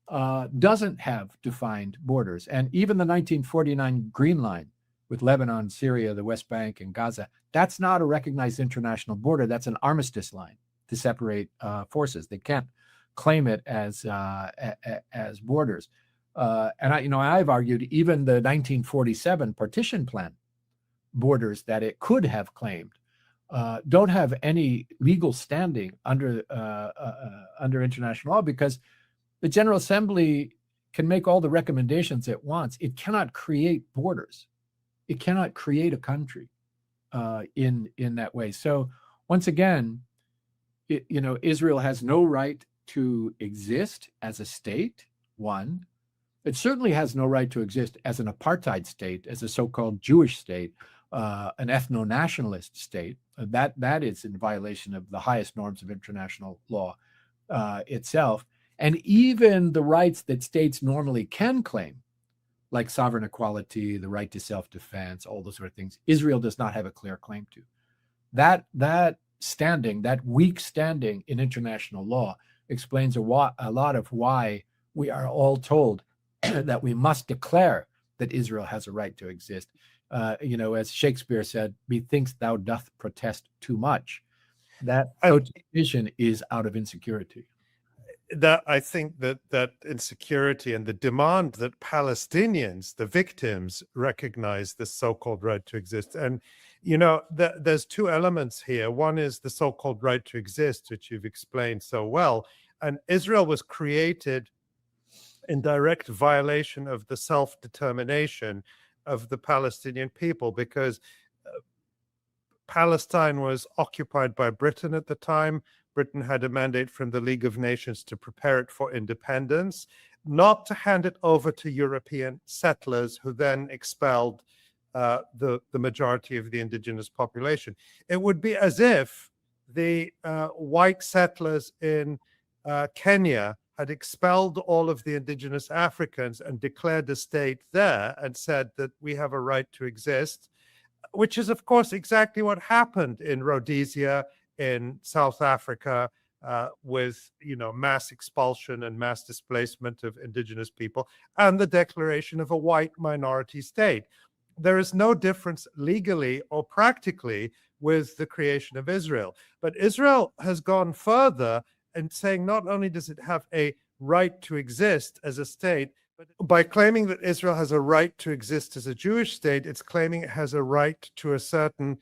doesn't have defined borders. And even the 1949 Green Line with Lebanon, Syria, the West Bank, and Gaza, that's not a recognized international border. That's an armistice line to separate forces. They can't claim it as borders. And I've argued even the 1947 partition plan borders that it could have claimed don't have any legal standing under international law, because the General Assembly can make all the recommendations it wants. It cannot create borders. It cannot create a country in that way. So once again, Israel has no right to exist as a state, one. It certainly has no right to exist as an apartheid state, as a so-called Jewish state, an ethno-nationalist state. That is in violation of the highest norms of international law itself. And even the rights that states normally can claim, like sovereign equality, the right to self-defense, all those sort of things, Israel does not have a clear claim to. That standing, that weak standing in international law, explains a lot of why we are all told that we must declare that Israel has a right to exist. As Shakespeare said, "Methinks thou doth protest too much." That protestation is out of insecurity. That I think that insecurity and the demand that Palestinians, the victims, recognize this so-called right to exist. And there's two elements here. One is the so-called right to exist, which you've explained so well. And Israel was created in direct violation of the self-determination of the Palestinian people, because Palestine was occupied by Britain at the time. Britain had a mandate from the League of Nations to prepare it for independence, not to hand it over to European settlers who then expelled the majority of the indigenous population. It would be as if the white settlers in Kenya had expelled all of the indigenous Africans and declared a state there and said that we have a right to exist, which is, of course, exactly what happened in Rhodesia, in South Africa, with mass expulsion and mass displacement of indigenous people, and the declaration of a white minority state. There is no difference legally or practically with the creation of Israel. But Israel has gone further in saying not only does it have a right to exist as a state, but by claiming that Israel has a right to exist as a Jewish state, it's claiming it has a right to a certain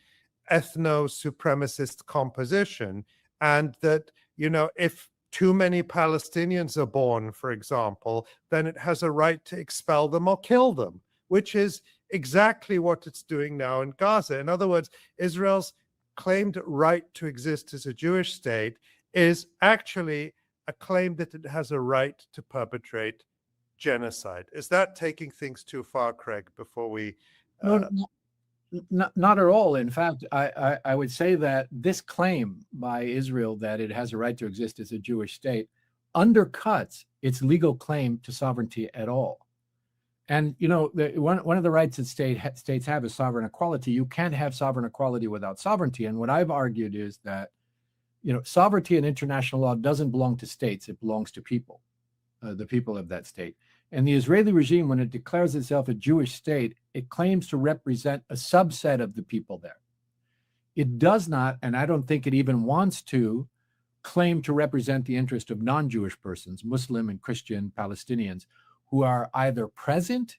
ethno-supremacist composition, and that, if too many Palestinians are born, for example, then it has a right to expel them or kill them, which is exactly what it's doing now in Gaza. In other words, Israel's claimed right to exist as a Jewish state is actually a claim that it has a right to perpetrate genocide. Is that taking things too far, Craig, before we... No, not at all. In fact, I would say that this claim by Israel that it has a right to exist as a Jewish state undercuts its legal claim to sovereignty at all. And, one of the rights that states have is sovereign equality. You can't have sovereign equality without sovereignty. And what I've argued is that, sovereignty in international law doesn't belong to states. It belongs to people, the people of that state. And the Israeli regime, when it declares itself a Jewish state, it claims to represent a subset of the people there. It does not, and I don't think it even wants to, claim to represent the interest of non-Jewish persons, Muslim and Christian Palestinians, who are either present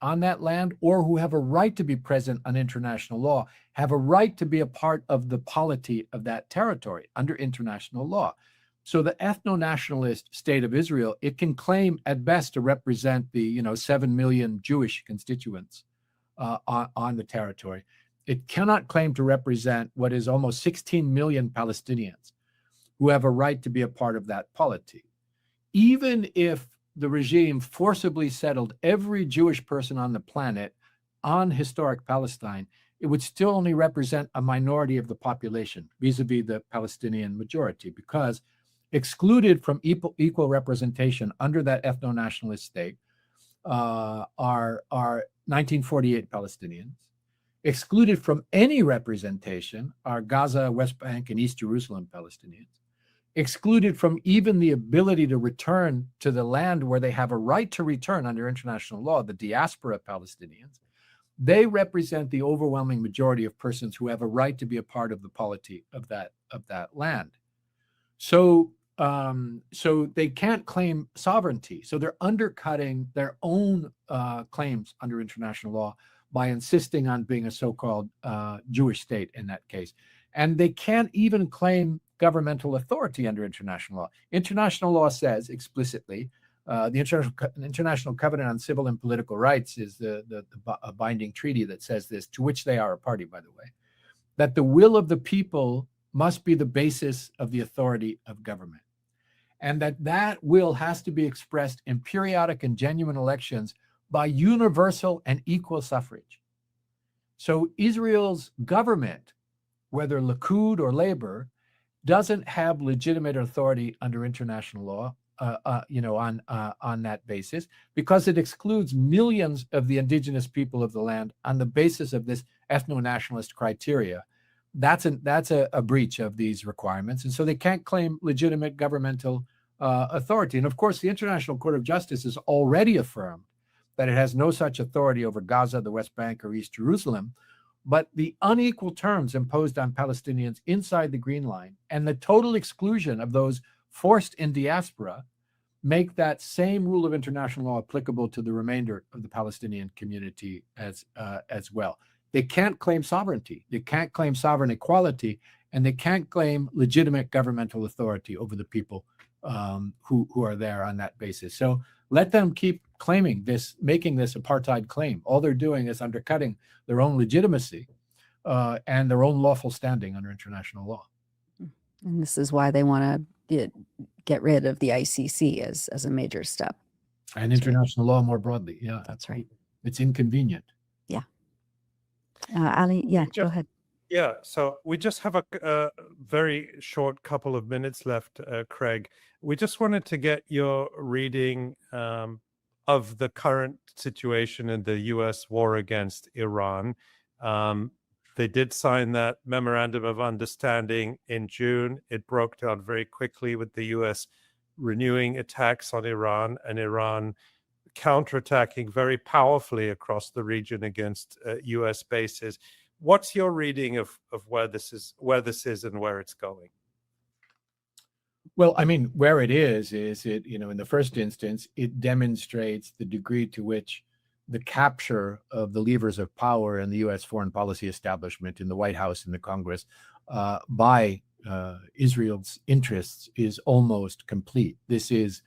on that land or who have a right to be present on international law, have a right to be a part of the polity of that territory under international law. So the ethno-nationalist state of Israel, it can claim at best to represent the 7 million Jewish constituents on the territory. It cannot claim to represent what is almost 16 million Palestinians who have a right to be a part of that polity. Even if the regime forcibly settled every Jewish person on the planet on historic Palestine, it would still only represent a minority of the population vis-a-vis the Palestinian majority, because excluded from equal representation under that ethno-nationalist state are 1948 Palestinians. Excluded from any representation are Gaza, West Bank, and East Jerusalem Palestinians. Excluded from even the ability to return to the land where they have a right to return under international law, the diaspora Palestinians. They represent the overwhelming majority of persons who have a right to be a part of the polity of that land. So they can't claim sovereignty. So they're undercutting their own claims under international law by insisting on being a so-called Jewish state in that case. And they can't even claim governmental authority under international law. International law says explicitly, the International Covenant on Civil and Political Rights is the binding treaty that says this, to which they are a party, by the way, that the will of the people must be the basis of the authority of government. and that will has to be expressed in periodic and genuine elections by universal and equal suffrage. So Israel's government, whether Likud or Labor, doesn't have legitimate authority under international law, on that basis, because it excludes millions of the indigenous people of the land on the basis of this ethno-nationalist criteria. That's a breach of these requirements, and so they can't claim legitimate governmental authority. And of course, the International Court of Justice has already affirmed that it has no such authority over Gaza, the West Bank, or East Jerusalem. But the unequal terms imposed on Palestinians inside the Green Line and the total exclusion of those forced in diaspora make that same rule of international law applicable to the remainder of the Palestinian community as well. They can't claim sovereignty, they can't claim sovereign equality, and they can't claim legitimate governmental authority over the people who are there on that basis. So let them keep claiming this, making this apartheid claim. All they're doing is undercutting their own legitimacy and their own lawful standing under international law. And this is why they want to get rid of the ICC as a major step. And international law more broadly. Yeah, That's right. It's inconvenient. Yeah. Ali, go ahead. Yeah, so we just have a very short couple of minutes left, Craig. We just wanted to get your reading of the current situation in the U.S. war against Iran. They did sign that memorandum of understanding in June. It broke down very quickly with the U.S. renewing attacks on Iran and Iran counterattacking very powerfully across the region against U.S. bases. What's your reading of where this is and where it's going? Well, I mean, where it is it, in the first instance, it demonstrates the degree to which the capture of the levers of power in the U.S. foreign policy establishment, in the White House and the Congress, by Israel's interests is almost complete. This is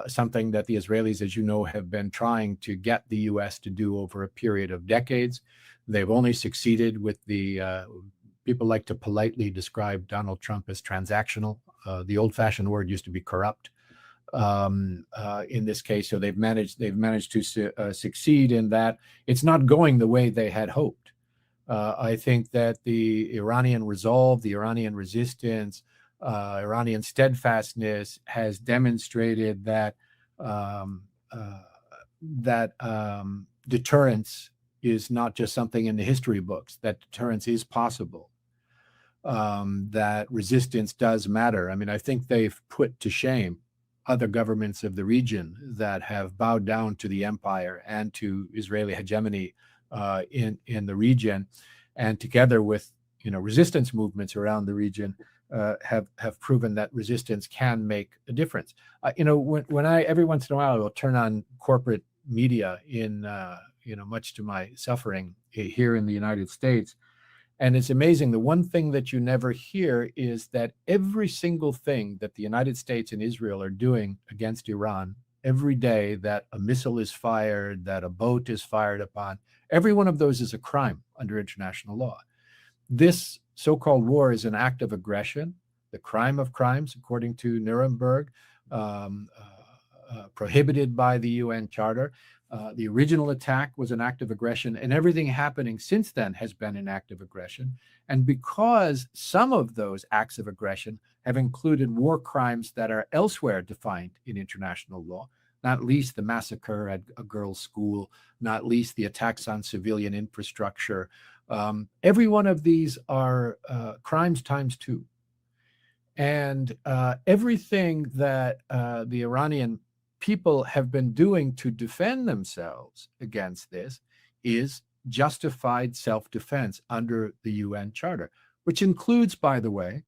something that the Israelis, as you know, have been trying to get the U.S. to do over a period of decades. They've only succeeded with the people like to politely describe Donald Trump as transactional. The old-fashioned word used to be corrupt. In this case, so they've managed to succeed in that. It's not going the way they had hoped. I think that the Iranian resolve, the Iranian resistance, Iranian steadfastness has demonstrated that deterrence is not just something in the history books, that deterrence is possible, that resistance does matter. I mean, I think they've put to shame other governments of the region that have bowed down to the empire and to Israeli hegemony in the region, and together with resistance movements around the region have proven that resistance can make a difference. When I every once in a while I will turn on corporate media in much to my suffering here in the United States. And it's amazing. The one thing that you never hear is that every single thing that the United States and Israel are doing against Iran, every day that a missile is fired, that a boat is fired upon, every one of those is a crime under international law. This so-called war is an act of aggression, the crime of crimes, according to Nuremberg, prohibited by the UN Charter. The original attack was an act of aggression, and everything happening since then has been an act of aggression. And because some of those acts of aggression have included war crimes that are elsewhere defined in international law, not least the massacre at a girls' school, not least the attacks on civilian infrastructure, every one of these are crimes times two. And everything that the Iranian people have been doing to defend themselves against this is justified self-defense under the UN Charter, which includes, by the way,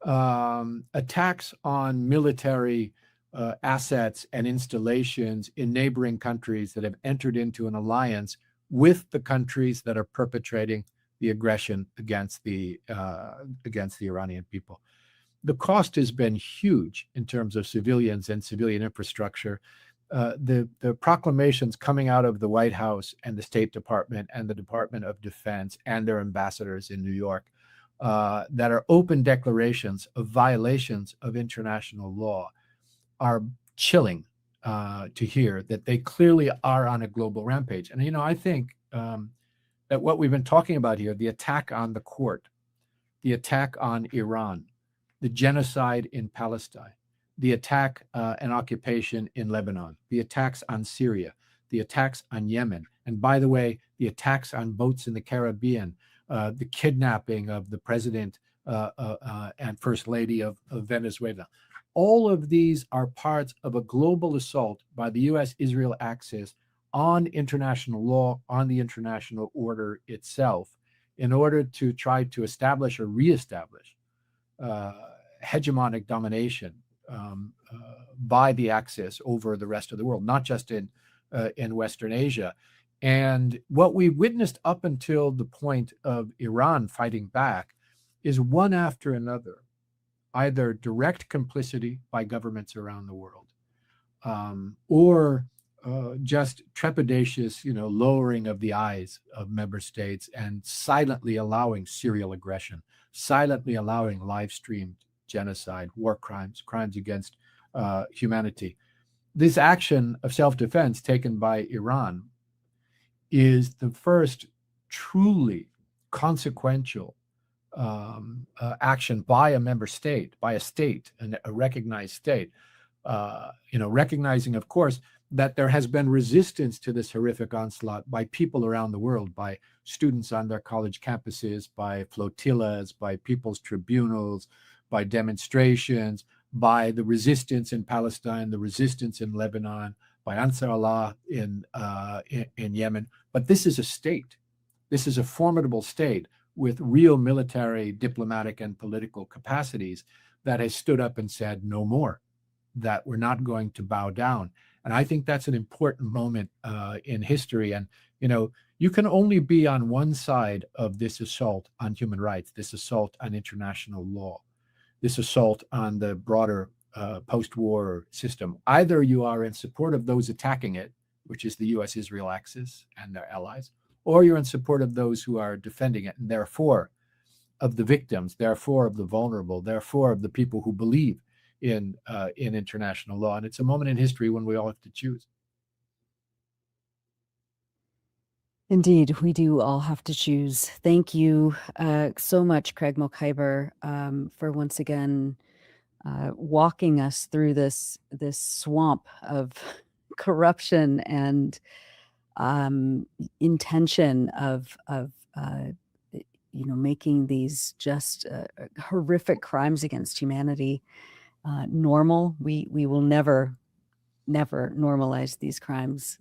attacks on military assets and installations in neighboring countries that have entered into an alliance with the countries that are perpetrating the aggression against the Iranian people. The cost has been huge in terms of civilians and civilian infrastructure. The proclamations coming out of the White House and the State Department and the Department of Defense and their ambassadors in New York that are open declarations of violations of international law are chilling to hear, that they clearly are on a global rampage. And, I think that what we've been talking about here, the attack on the court, the attack on Iran, the genocide in Palestine, the attack and occupation in Lebanon, the attacks on Syria, the attacks on Yemen, and by the way, the attacks on boats in the Caribbean, the kidnapping of the president and first lady of Venezuela. All of these are parts of a global assault by the U.S.-Israel axis on international law, on the international order itself, in order to try to establish or reestablish hegemonic domination by the Axis over the rest of the world, not just in Western Asia. And what we witnessed up until the point of Iran fighting back is one after another, either direct complicity by governments around the world, or just trepidatious, lowering of the eyes of member states and silently allowing serial aggression, silently allowing live-streamed genocide, war crimes, crimes against humanity. This action of self-defense taken by Iran is the first truly consequential action by a member state, by a state, a recognized state, recognizing, of course, that there has been resistance to this horrific onslaught by people around the world, by students on their college campuses, by flotillas, by people's tribunals, by demonstrations, by the resistance in Palestine, the resistance in Lebanon, by Ansar Allah in Yemen. But this is a state. This is a formidable state with real military, diplomatic, and political capacities that has stood up and said no more, that we're not going to bow down. And I think that's an important moment in history. And, you can only be on one side of this assault on human rights, this assault on international law, this assault on the broader post-war system. Either you are in support of those attacking it, which is the U.S.-Israel axis and their allies, or you're in support of those who are defending it, and therefore of the victims, therefore of the vulnerable, therefore of the people who believe in international law. And it's a moment in history when we all have to choose. Indeed, we do all have to choose. Thank you so much, Craig Mokhiber, for once again walking us through this swamp of corruption and intention of making these just horrific crimes against humanity normal. We will never normalize these crimes.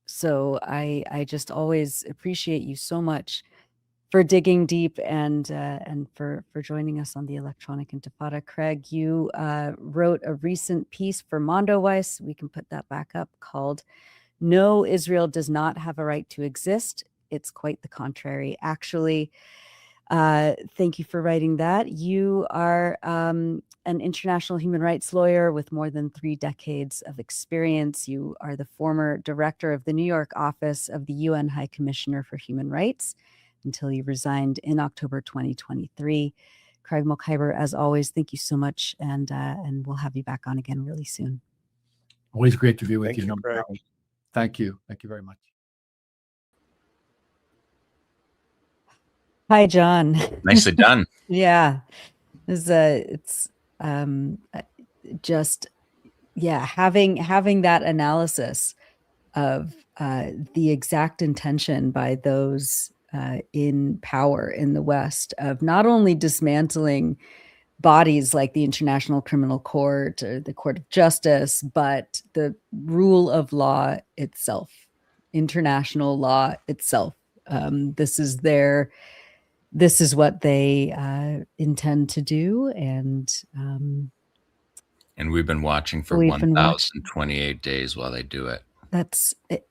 So I just always appreciate you so much for digging deep and for joining us on the Electronic Intifada. Craig, you wrote a recent piece for Mondoweiss, we can put that back up, called "No, Israel does not have a right to exist. It's quite the contrary." Actually, thank you for writing that. You are an international human rights lawyer with more than 3 decades of experience. You are the former director of the New York office of the UN High Commissioner for Human Rights until you resigned in October 2023. Craig Mokhiber, as always, thank you so much, and we'll have you back on again really soon. Always great to be with you. Craig. Thank you. Thank you very much. Hi, Jon. Nicely done. Yeah, it's just having that analysis of the exact intention by those in power in the West of not only dismantling bodies like the International Criminal Court or the Court of Justice, but the rule of law itself, international law itself. This is what they intend to do, and we've been watching for 1,028 days while they do it. That's it.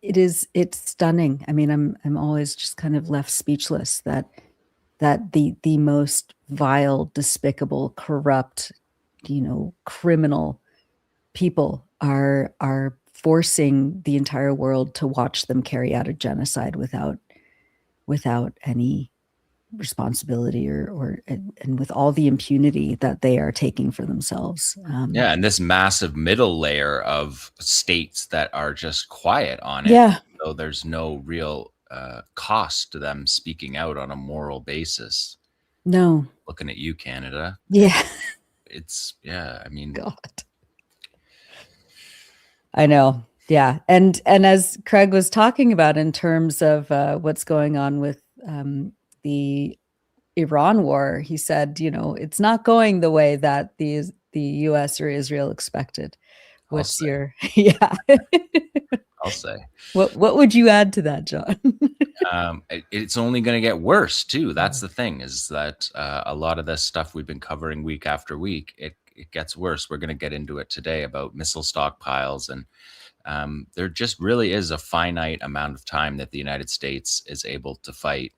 It's stunning. I mean, I'm always just kind of left speechless that the most vile, despicable, corrupt, criminal people are forcing the entire world to watch them carry out a genocide without any responsibility and with all the impunity that they are taking for themselves. Yeah, and this massive middle layer of states that are just quiet on it. Yeah. So there's no real cost to them speaking out on a moral basis. No. Looking at you, Canada. Yeah. I mean, God. I know. Yeah. And as Craig was talking about in terms of what's going on with the Iran war, he said, it's not going the way that the US or Israel expected. What's your I'll say. What would you add to that, Jon? It's only going to get worse too. That's the thing, is that a lot of this stuff we've been covering week after week, it gets worse. We're going to get into it today about missile stockpiles, and there just really is a finite amount of time that the United States is able to fight.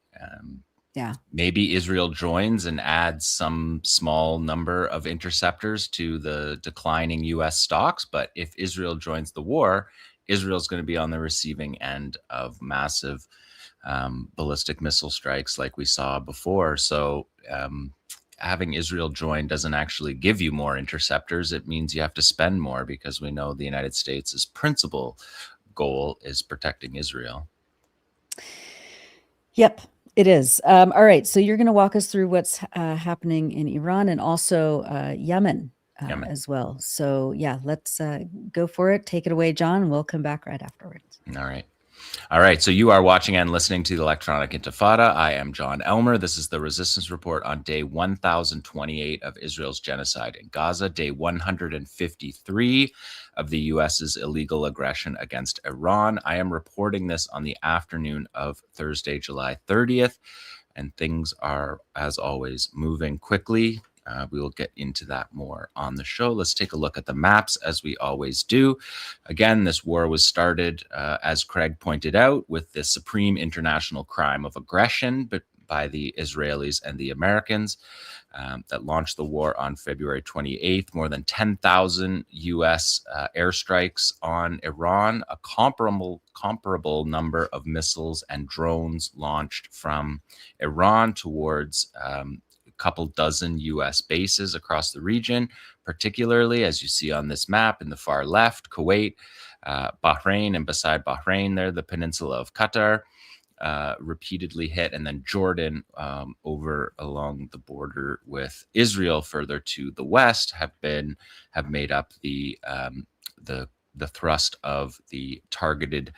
Yeah. Maybe Israel joins and adds some small number of interceptors to the declining US stocks. But if Israel joins the war, Israel's going to be on the receiving end of massive ballistic missile strikes like we saw before. So having Israel join doesn't actually give you more interceptors. It means you have to spend more, because we know the United States' principal goal is protecting Israel. Yep. It is. All right. So you're going to walk us through what's happening in Iran and also Yemen as well. So yeah, let's go for it. Take it away, Jon. We'll come back right afterwards. All right. So you are watching and listening to the Electronic Intifada. I am Jon Elmer. This is the Resistance Report on day 1028 of Israel's genocide in Gaza, day 153 of the U.S.'s illegal aggression against Iran. I am reporting this on the afternoon of Thursday, July 30th, and things are, as always, moving quickly. We will get into that more on the show. Let's take a look at the maps, as we always do. Again, this war was started, as Craig pointed out, with the supreme international crime of aggression, but by the Israelis and the Americans that launched the war on February 28th. More than 10,000 U.S. Airstrikes on Iran, a comparable number of missiles and drones launched from Iran towards couple dozen U.S. bases across the region, particularly, as you see on this map in the far left, Kuwait, Bahrain, and beside Bahrain there, the peninsula of Qatar, repeatedly hit, and then Jordan over along the border with Israel further to the west have made up the thrust of the targeted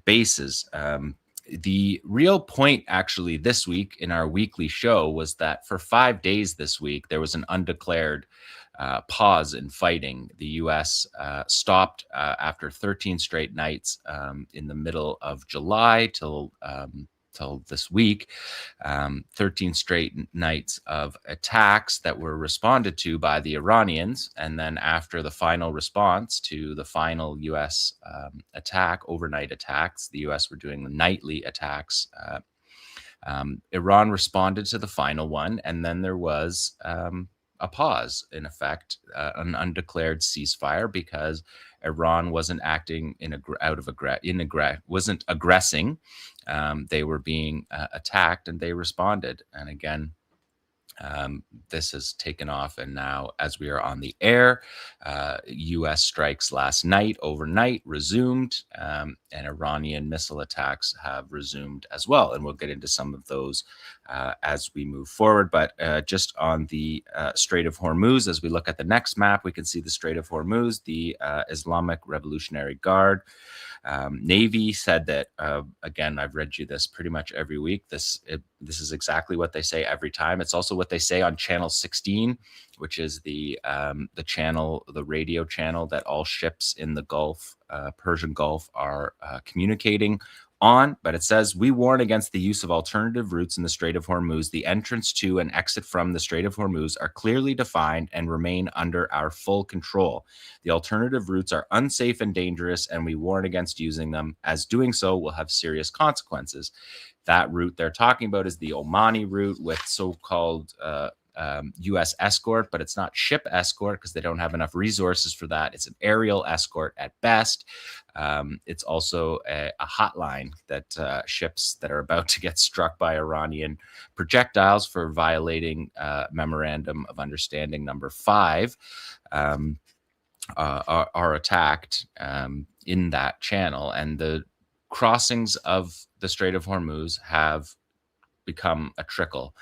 bases. The real point, actually, this week in our weekly show was that for 5 days this week, there was an undeclared pause in fighting. The U.S. stopped after 13 straight nights in the middle of July till this week, 13 straight nights of attacks that were responded to by the Iranians. And then after the final response to the final U.S. Attack, overnight attacks, the U.S. were doing the nightly attacks. Iran responded to the final one, and then there was a pause, in effect, an undeclared ceasefire, because Iran wasn't acting wasn't aggressing. They were being attacked, and they responded. And again, this has taken off, and now, as we are on the air, U.S. strikes last night, overnight, resumed, and Iranian missile attacks have resumed as well. And we'll get into some of those as we move forward. But just on the Strait of Hormuz, as we look at the next map, we can see the Strait of Hormuz. The Islamic Revolutionary Guard Navy said that, again, I've read you this pretty much every week. This is exactly what they say every time. It's also what they say on Channel 16, which is the channel, the radio channel that all ships in the Gulf, Persian Gulf, are communicating on. But it says, we warn against the use of alternative routes in the Strait of Hormuz. The entrance to and exit from the Strait of Hormuz are clearly defined and remain under our full control. The alternative routes are unsafe and dangerous, and we warn against using them, as doing so will have serious consequences. That route they're talking about is the Omani route, with so-called U.S. escort, but it's not ship escort because they don't have enough resources for that. It's an aerial escort at best. It's also a hotline that ships that are about to get struck by Iranian projectiles for violating Memorandum of Understanding number 5 are attacked in that channel. And the crossings of the Strait of Hormuz have become a trickle.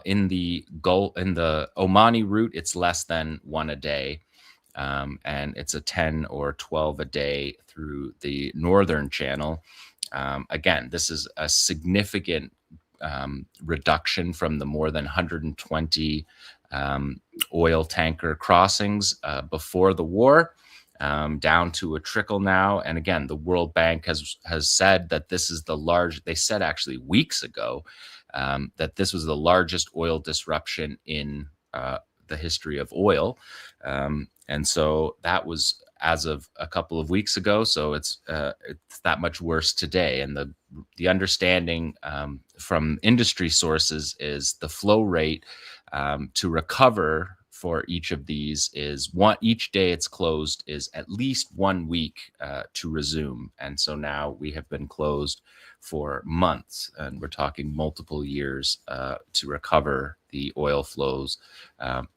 In the Omani route, it's less than 1 a day. And it's a 10 or 12 a day through the northern channel. Again, this is a significant reduction from the more than 120 oil tanker crossings before the war, down to a trickle now. And again, the World Bank has said that this is they said actually weeks ago that this was the largest oil disruption in the history of oil. And so that was as of a couple of weeks ago. So it's that much worse today. And the understanding from industry sources is the flow rate to recover for each of these is each day it's closed is at least 1 week to resume. And so now we have been closed for months, and we're talking multiple years to recover the oil flows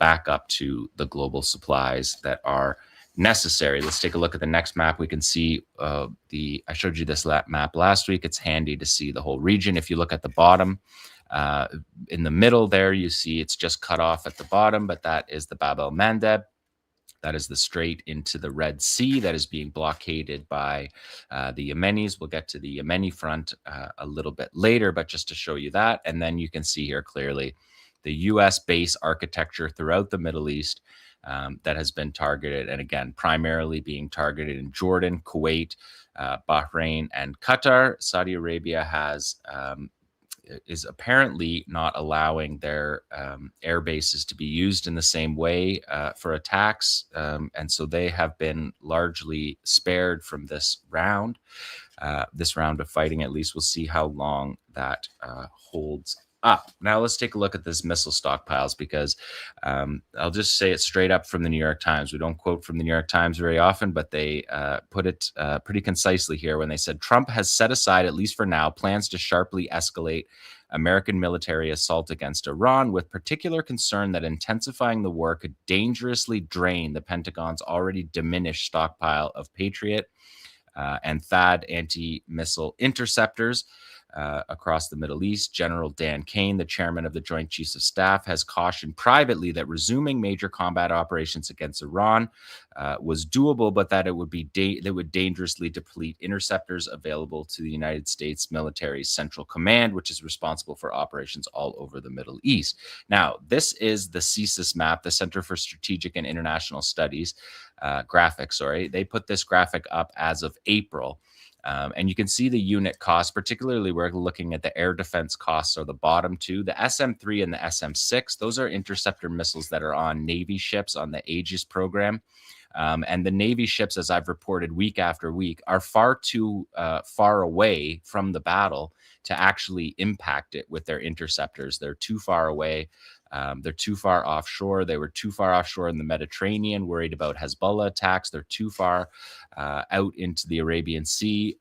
back up to the global supplies that are necessary. Let's take a look at the next map. We can see I showed you this map last week. It's handy to see the whole region. If you look at the bottom, in the middle there, you see it's just cut off at the bottom, but that is the Bab el-Mandeb. That is the strait into the Red Sea that is being blockaded by the Yemenis. We'll get to the Yemeni front a little bit later, but just to show you that. And then you can see here clearly the U.S. base architecture throughout the Middle East that has been targeted. And again, primarily being targeted in Jordan, Kuwait, Bahrain, and Qatar. Saudi Arabia is apparently not allowing their air bases to be used in the same way for attacks. And so they have been largely spared from this round of fighting. At least we'll see how long that holds up. Now let's take a look at this missile stockpiles, because I'll just say it straight up from the New York Times. We don't quote from the New York Times very often, but they put it pretty concisely here when they said Trump has set aside, at least for now, plans to sharply escalate American military assault against Iran, with particular concern that intensifying the war could dangerously drain the Pentagon's already diminished stockpile of Patriot and THAAD anti-missile interceptors across the Middle East. General Dan Kane, the chairman of the Joint Chiefs of Staff, has cautioned privately that resuming major combat operations against Iran was doable, but that it would dangerously deplete interceptors available to the United States military's Central Command, which is responsible for operations all over the Middle East. Now, this is the CSIS map, the Center for Strategic and International Studies graphic. They put this graphic up as of April. And you can see the unit cost, particularly we're looking at the air defense costs, or the bottom two, the SM-3 and the SM-6. Those are interceptor missiles that are on Navy ships on the Aegis program. And the Navy ships, as I've reported week after week, are far too far away from the battle to actually impact it with their interceptors. They're too far away. They're too far offshore. They were too far offshore in the Mediterranean, worried about Hezbollah attacks. They're too far out into the Arabian Sea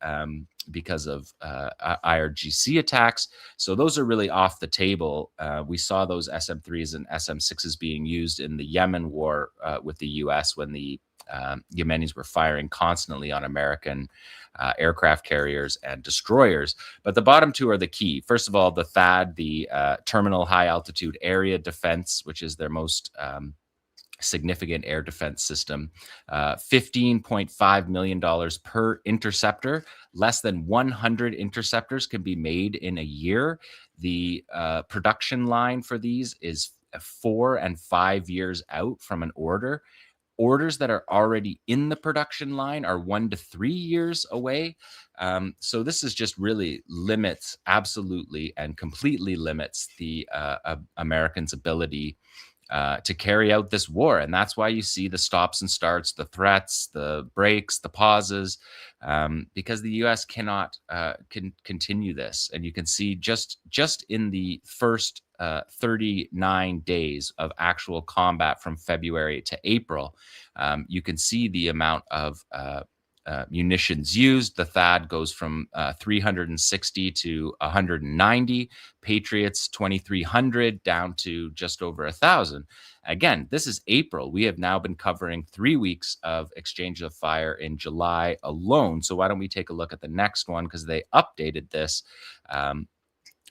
because of IRGC attacks. So those are really off the table. We saw those SM-3s and SM-6s being used in the Yemen war with the U.S. when the Yemenis were firing constantly on American aircraft carriers and destroyers. But the bottom two are the key. First of all, the THAAD, the Terminal High Altitude Area Defense, which is their most significant air defense system, $15.5 million per interceptor. Less than 100 interceptors can be made in a year. The production line for these is 4 and 5 years out from an order. Orders that are already in the production line are 1 to 3 years away. So this is just really absolutely and completely limits the Americans' ability to carry out this war. And that's why you see the stops and starts, the threats, the breaks, the pauses, because the U.S. cannot continue this. And you can see just in the first 39 days of actual combat from February to April, you can see the amount of munitions used. The THAAD goes from 360 to 190, Patriots 2,300 down to just over 1,000. Again, this is April. We have now been covering 3 weeks of exchange of fire in July alone. So why don't we take a look at the next one, because they updated this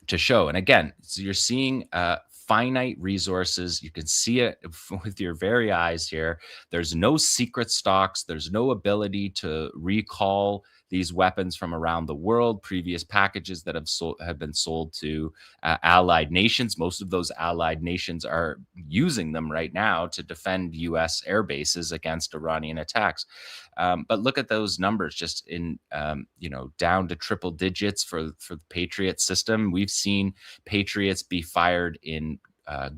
to show. And again, so you're seeing finite resources. You can see it with your very eyes here. There's no secret stocks. There's no ability to recall these weapons from around the world, previous packages that have been sold to allied nations. Most of those allied nations are using them right now to defend U.S. air bases against Iranian attacks. But look at those numbers, just in down to triple digits for the Patriot system. We've seen Patriots be fired in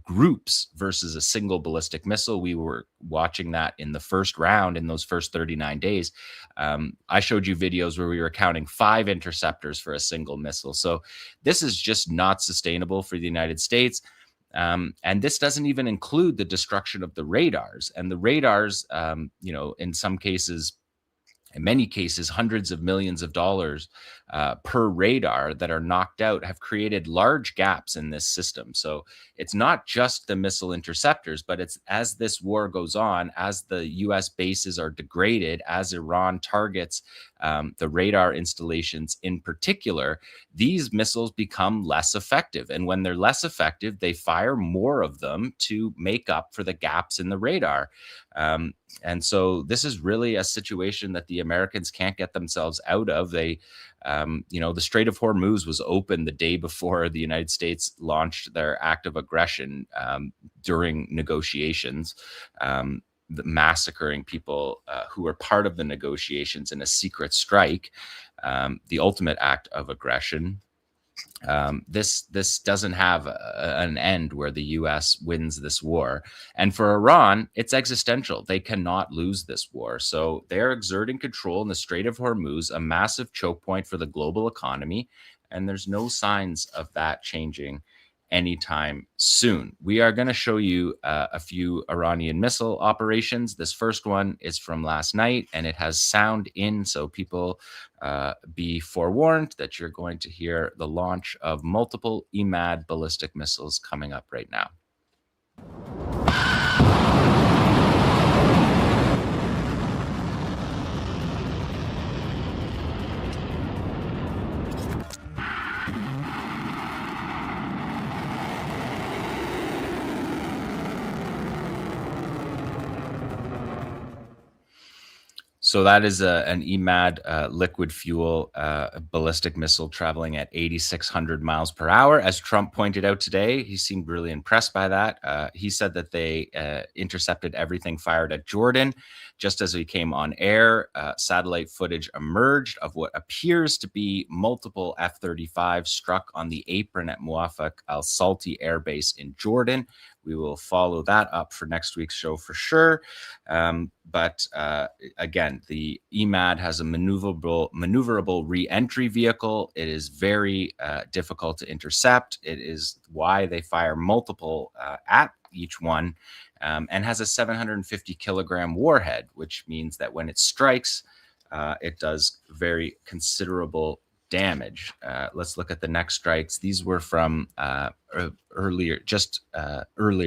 groups versus a single ballistic missile. We were watching that in the first round in those first 39 days. I showed you videos where we were counting 5 interceptors for a single missile. So this is just not sustainable for the United States. And this doesn't even include the destruction of the radars. And the radars, in some cases, in many cases, hundreds of millions of dollars per radar that are knocked out have created large gaps in this system. So it's not just the missile interceptors, but it's as this war goes on, as the U.S. bases are degraded, as Iran targets the radar installations in particular, these missiles become less effective. And when they're less effective, they fire more of them to make up for the gaps in the radar. And so this is really a situation that the Americans can't get themselves out of. They, the Strait of Hormuz was open the day before the United States launched their act of aggression during negotiations, massacring people who were part of the negotiations in a secret strike, the ultimate act of aggression. This doesn't have an end where the U.S. wins this war. And for Iran, it's existential. They cannot lose this war. So they're exerting control in the Strait of Hormuz, a massive choke point for the global economy. And there's no signs of that changing anytime soon. We are going to show you a few Iranian missile operations. This first one is from last night, and it has sound in, so people be forewarned that you're going to hear the launch of multiple 𝐓𝐻 ballistic missiles coming up right now. So that is an 𝐓𝐻 liquid fuel ballistic missile traveling at 8,600 miles per hour. As Trump pointed out today, he seemed really impressed by that. He said that they intercepted everything fired at Jordan. Just as we came on air, satellite footage emerged of what appears to be multiple F-35s struck on the apron at Mokhiber al-Salti Air Base in Jordan. We will follow that up for next week's show for sure. But again, the 𝐓𝐻 has a maneuverable re-entry vehicle. It is very difficult to intercept. It is why they fire multiple at each one, and has a 750 kilogram warhead, which means that when it strikes, it does very considerable damage. Let's look at the next strikes. These were from earlier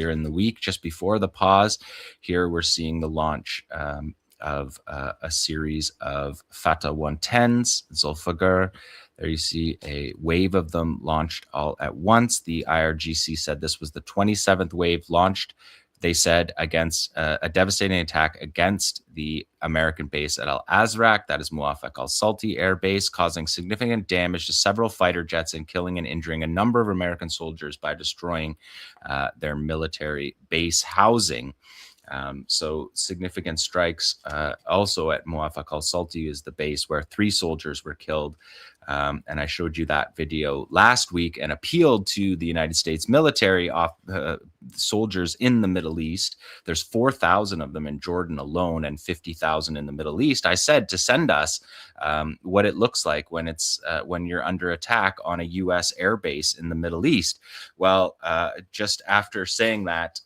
in the week, just before the pause. Here we're seeing the launch of a series of Fatah 110s, Zulfagar. There you see a wave of them launched all at once. The IRGC said this was the 27th wave launched, they said, against a devastating attack against the American base at Al-Azraq, that is Mokhiber al-Salti Air Base, causing significant damage to several fighter jets and killing and injuring a number of American soldiers by destroying their military base housing. So significant strikes also at Mokhiber al-Salti is the base where 3 soldiers were killed And I showed you that video last week and appealed to the United States military soldiers in the Middle East. There's 4,000 of them in Jordan alone and 50,000 in the Middle East. I said to send us what it looks like when you're under attack on a U.S. airbase in the Middle East. Well, just after saying that,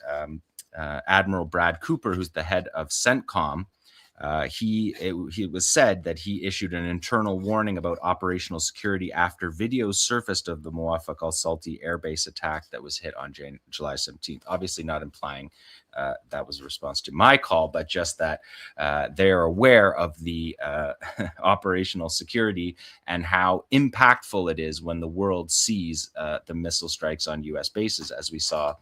Admiral Brad Cooper, who's the head of CENTCOM, it was said that he issued an internal warning about operational security after videos surfaced of the Muwafaq al-Salti airbase attack that was hit on July 17th. Obviously not implying that was a response to my call, but just that they are aware of the operational security and how impactful it is when the world sees the missile strikes on U.S. bases, as we saw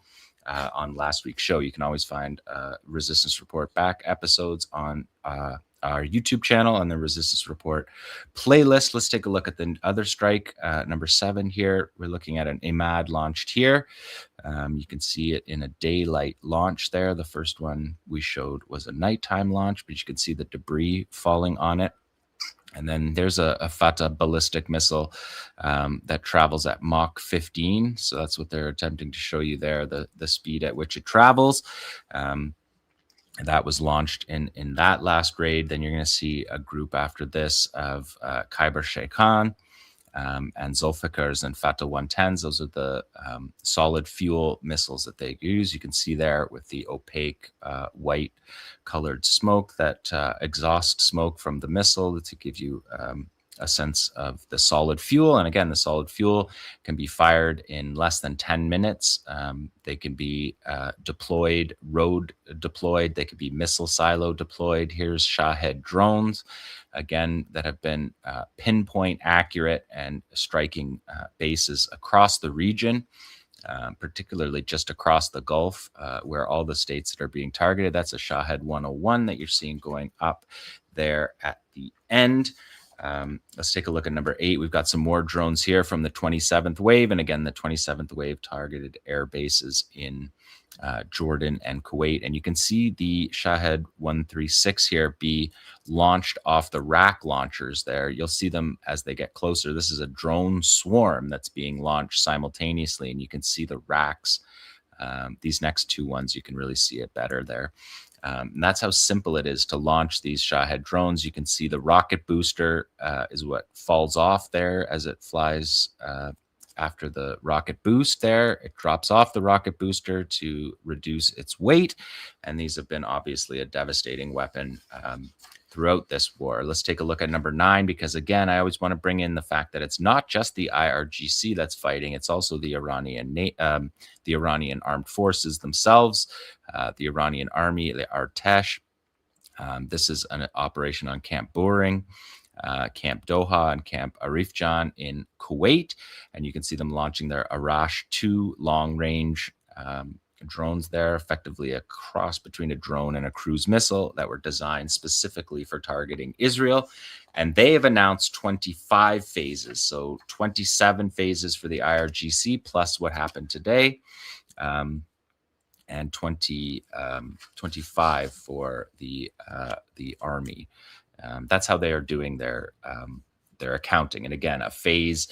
on last week's show. You can always find Resistance Report back episodes on our YouTube channel and the Resistance Report playlist. Let's take a look at the other strike, number 7 here. We're looking at an IMAD launched here. You can see it in a daylight launch there. The first one we showed was a nighttime launch, but you can see the debris falling on it. And then there's a Fatah ballistic missile that travels at Mach 15. So that's what they're attempting to show you there, the speed at which it travels. That was launched in that last raid. Then you're going to see a group after this of Khyber Sheikhan and Zulfiqars and Fatah 110s. Those are the solid fuel missiles that they use. You can see there with the opaque white colored smoke, that exhaust smoke from the missile to give you a sense of the solid fuel. And again, the solid fuel can be fired in less than 10 minutes. They can be deployed, road deployed. They could be missile silo deployed. Here's Shahed drones, again, that have been pinpoint accurate and striking bases across the region. Particularly just across the Gulf, where all the states that are being targeted. That's a Shahed 101 that you're seeing going up there at the end. Let's take a look at number 8. We've got some more drones here from the 27th wave. And again, the 27th wave targeted air bases in Jordan and Kuwait. And you can see the Shahed 136 here be launched off the rack launchers there. You'll see them as they get closer. This is a drone swarm that's being launched simultaneously, and you can see the racks. These next 2 ones, you can really see it better there. And that's how simple it is to launch these Shahed drones. You can see the rocket booster is what falls off there as it flies after the rocket boost there. It drops off the rocket booster to reduce its weight. And these have been obviously a devastating weapon throughout this war. Let's take a look at number 9, because again, I always want to bring in the fact that it's not just the IRGC that's fighting. It's also the Iranian armed forces themselves, the Iranian army, the Artesh. This is an operation on Camp Buehring, Camp Doha, and Camp Arifjan in Kuwait. And you can see them launching their Arash 2 long-range drones there, effectively a cross between a drone and a cruise missile that were designed specifically for targeting Israel. And they have announced 25 phases. So 27 phases for the IRGC plus what happened today, and 25 for the Army. That's how they are doing their accounting. And again, a phase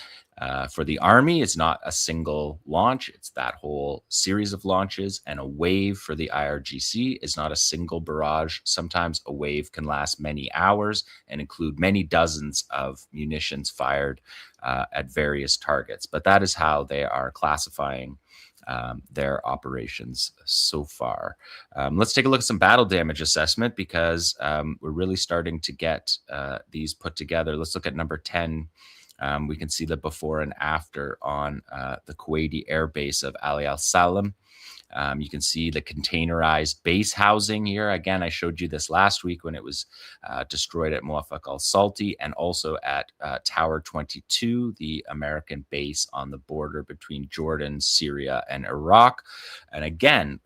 for the Army is not a single launch. It's that whole series of launches. And a wave for the IRGC is not a single barrage. Sometimes a wave can last many hours and include many dozens of munitions fired at various targets. But that is how they are classifying their operations so far. Let's take a look at some battle damage assessment, because we're really starting to get these put together. Let's look at number 10. We can see the before and after on the Kuwaiti air base of Ali al-Salam. You can see the containerized base housing here. Again, I showed you this last week when it was destroyed at Muwafaq al-Salti, and also at Tower 22, the American base on the border between Jordan, Syria, and Iraq. And again,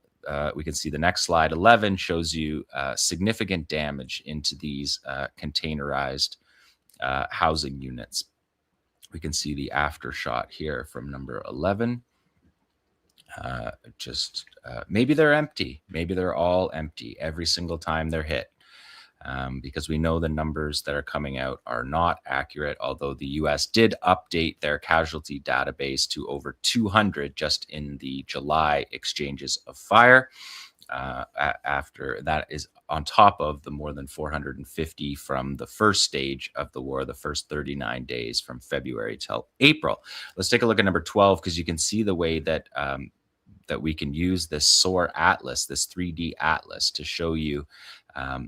we can see the next slide, 11, shows you significant damage into these containerized housing units. We can see the after shot here from number 11. Maybe they're empty. Maybe they're all empty every single time they're hit. because we know the numbers that are coming out are not accurate, although the U.S. did update their casualty database to over 200 just in the July exchanges of fire. After that is on top of the more than 450 from the first stage of the war, the first 39 days from February till April. Let's take a look at number 12, because you can see the way that that we can use this SOAR atlas, this 3D atlas, to show you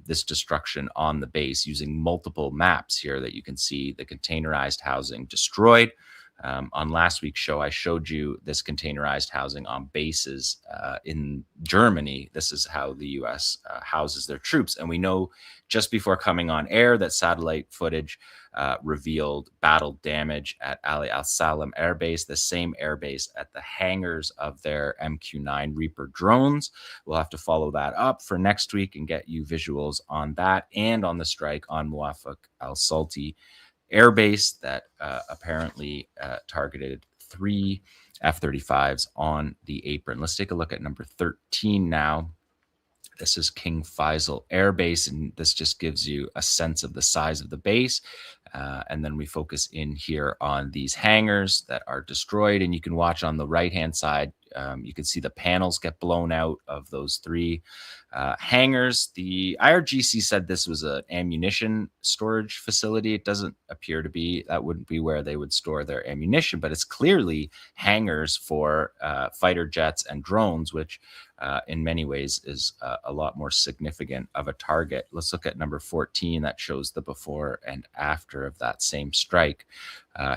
this destruction on the base using multiple maps here that you can see the containerized housing destroyed. On last week's show, I showed you this containerized housing on bases in Germany. This is how the U.S. Houses their troops. And we know just before coming on air that satellite footage revealed battle damage at Ali al-Salam Air Base, the same air base at the hangars of their MQ-9 Reaper drones. We'll have to follow that up for next week and get you visuals on that and on the strike on Muwafaq al-Salti Air Base that apparently targeted 3 F-35s on the apron. Let's take a look at number 13 now. This is King Faisal Air Base, and this just gives you a sense of the size of the base. And then we focus in here on these hangars that are destroyed. And you can watch on the right-hand side, you can see the panels get blown out of those 3 hangars. The IRGC said this was an ammunition storage facility. It doesn't appear to be. That wouldn't be where they would store their ammunition, but it's clearly hangars for fighter jets and drones, which in many ways is a lot more significant of a target. Let's look at number 14. That shows the before and after of that same strike.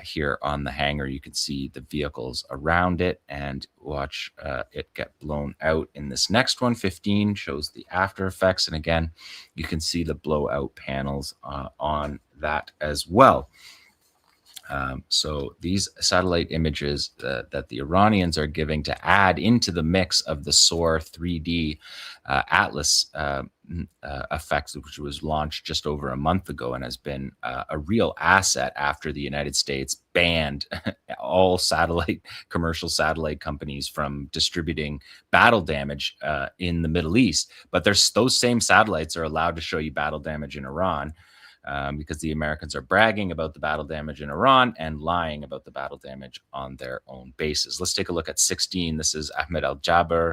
Here on the hangar, you can see the vehicles around it, and watch it get blown out in this next one. 15 shows the after effects, and again, you can see the blowout panels on that as well. So these satellite images that the Iranians are giving to add into the mix of the SOAR 3D Atlas effects, which was launched just over a month ago and has been a real asset after the United States banned all commercial satellite companies from distributing battle damage in the Middle East. But those same satellites are allowed to show you battle damage in Iran. Because the Americans are bragging about the battle damage in Iran and lying about the battle damage on their own bases. Let's take a look at 16. This is Ahmed al-Jaber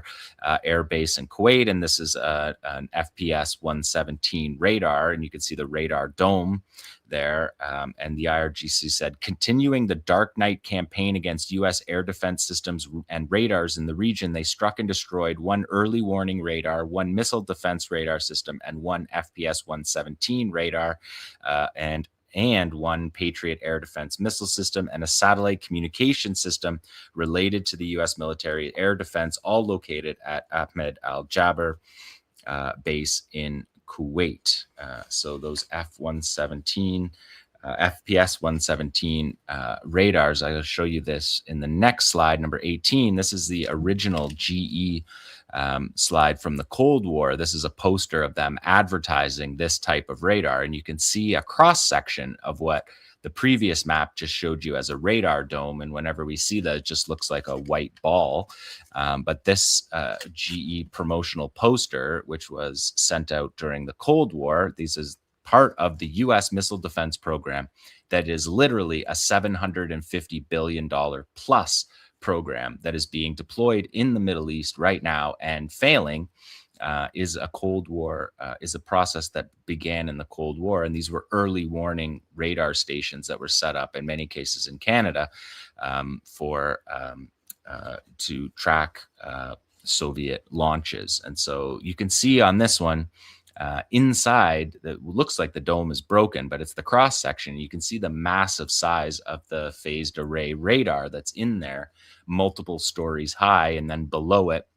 Air Base in Kuwait, and this is an FPS 117 radar, and you can see the radar dome there. And the IRGC said, continuing the Dark Night campaign against U.S. air defense systems and radars in the region, they struck and destroyed 1 early warning radar, 1 missile defense radar system, and 1 FPS 117 radar, and 1 Patriot air defense missile system, and a satellite communication system related to the U.S. military air defense, all located at Ahmed al-Jaber base in Kuwait. So those F-117, FPS 117 radars, I will show you this in the next slide, number 18. This is the original GE slide from the Cold War. This is a poster of them advertising this type of radar, and you can see a cross section of what the previous map just showed you as a radar dome, and whenever we see that, it just looks like a white ball. But this GE promotional poster, which was sent out during the Cold War, this is part of the U.S. missile defense program that is literally a $750 billion plus program that is being deployed in the Middle East right now and failing. Is a Cold War, is a process that began in the Cold War. And these were early warning radar stations that were set up in many cases in Canada to track Soviet launches. And so you can see on this one, inside, it looks like the dome is broken, but it's the cross section. You can see the massive size of the phased array radar that's in there, multiple stories high, and then below it,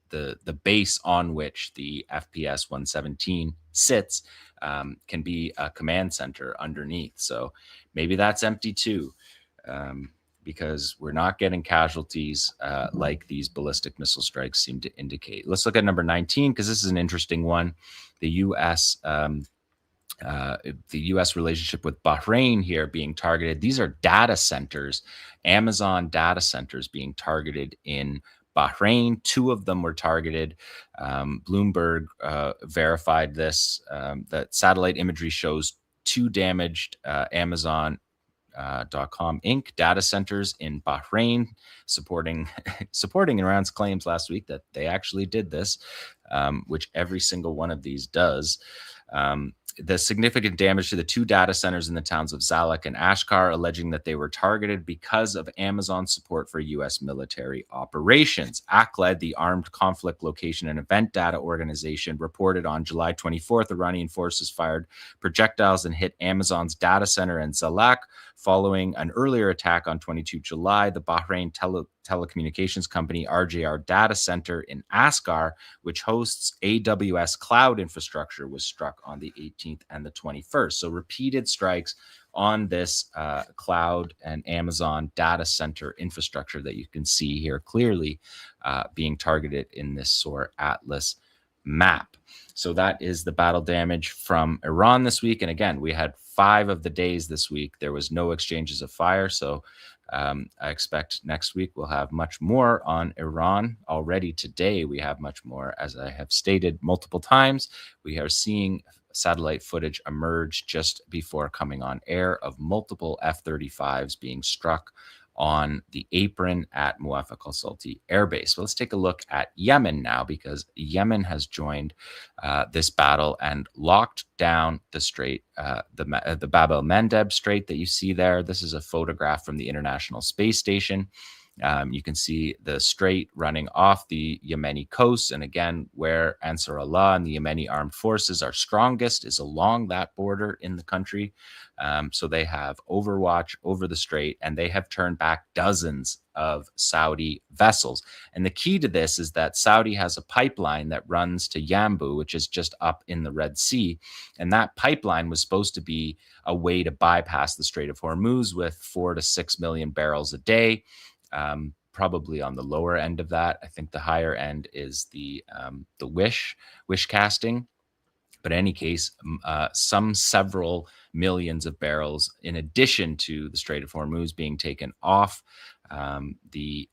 the base on which the FPS 117 sits can be a command center underneath. So maybe that's empty too, because we're not getting casualties like these ballistic missile strikes seem to indicate. Let's look at number 19, because this is an interesting one. The U.S. Relationship with Bahrain here being targeted. These are data centers, Amazon data centers being targeted in Bahrain. 2 of them were targeted. Bloomberg verified this. That satellite imagery shows 2 damaged Amazon.com Inc. data centers in Bahrain, supporting Iran's claims last week that they actually did this, which every single one of these does. The significant damage to the 2 data centers in the towns of Zalek and Ashkar, alleging that they were targeted because of Amazon's support for U.S. military operations. ACLED, the Armed Conflict Location and Event Data Organization, reported on July 24th, Iranian forces fired projectiles and hit Amazon's data center in Zalek. Following an earlier attack on 22 July, the Bahrain telecommunications company RJR data center in Askar, which hosts AWS cloud infrastructure, was struck on the 18th and the 21st. So repeated strikes on this cloud and Amazon data center infrastructure that you can see here clearly being targeted in this SOAR Atlas map. So that is the battle damage from Iran this week. And again, we had 5 of the days this week. There was no exchanges of fire. So I expect next week we'll have much more on Iran. Already today, we have much more. As I have stated multiple times, we are seeing satellite footage emerge just before coming on air of multiple F-35s being struck on the apron at 𝐓𝐻𝐞 𝐄𝐥𝐞𝐜 Air Base. So let's take a look at Yemen now, because Yemen has joined this battle and locked down the strait, the Bab el-Mandeb Strait that you see there. This is a photograph from the International Space Station. You can see the strait running off the Yemeni coast. And again, where Ansar Allah and the Yemeni armed forces are strongest is along that border in the country. So they have overwatch over the strait, and they have turned back dozens of Saudi vessels. And the key to this is that Saudi has a pipeline that runs to Yanbu, which is just up in the Red Sea. And that pipeline was supposed to be a way to bypass the Strait of Hormuz with 4 to 6 million barrels a day. Probably on the lower end of that. I think the higher end is the wish casting. But in any case, several millions of barrels, in addition to the Strait of Hormuz being taken off the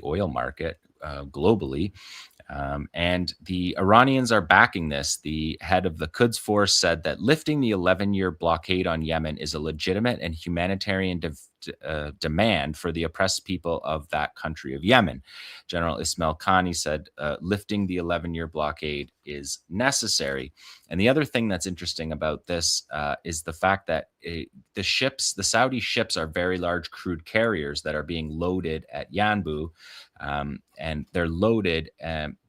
oil market globally. And the Iranians are backing this. The head of the Quds Force said that lifting the 11-year blockade on Yemen is a legitimate and humanitarian demand for the oppressed people of that country of Yemen. General Ismail Qani said lifting the 11-year blockade is necessary. And the other thing that's interesting about this is the fact that the Saudi ships are very large crude carriers that are being loaded at Yanbu. And they're loaded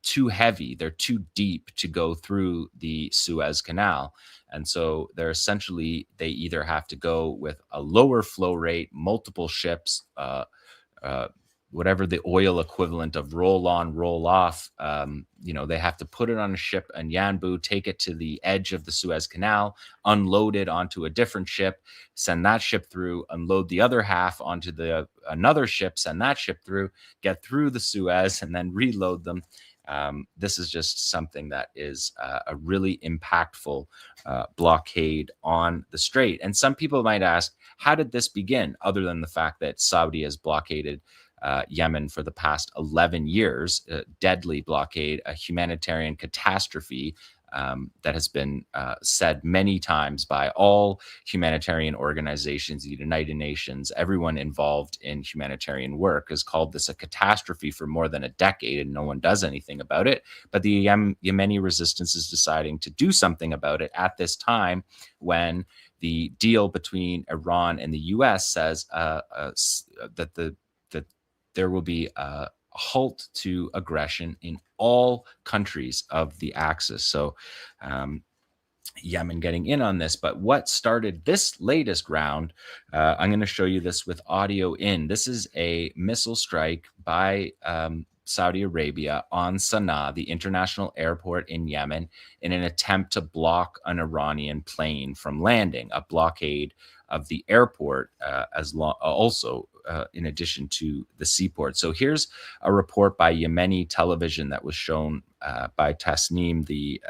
too heavy. They're too deep to go through the Suez Canal. And so they either have to go with a lower flow rate, multiple ships, whatever the oil equivalent of roll on, roll off. They have to put it on a ship in Yanbu, take it to the edge of the Suez Canal, unload it onto a different ship, send that ship through, unload the other half onto another ship, send that ship through, get through the Suez, and then reload them. This is just something that is a really impactful blockade on the strait. And some people might ask, how did this begin, other than the fact that Saudi has blockaded Yemen for the past 11 years, a deadly blockade, a humanitarian catastrophe that has been said many times by all humanitarian organizations, the United Nations, everyone involved in humanitarian work has called this a catastrophe for more than a decade, and no one does anything about it. But the Yemeni resistance is deciding to do something about it at this time when the deal between Iran and the U.S. says that there will be a halt to aggression in all countries of the Axis. So Yemen getting in on this. But what started this latest round, I'm going to show you this with audio in. This is a missile strike by Saudi Arabia on Sana'a, the international airport in Yemen, in an attempt to block an Iranian plane from landing, a blockade of the airport also in addition to the seaport. So here's a report by Yemeni television that was shown by Tasnim, the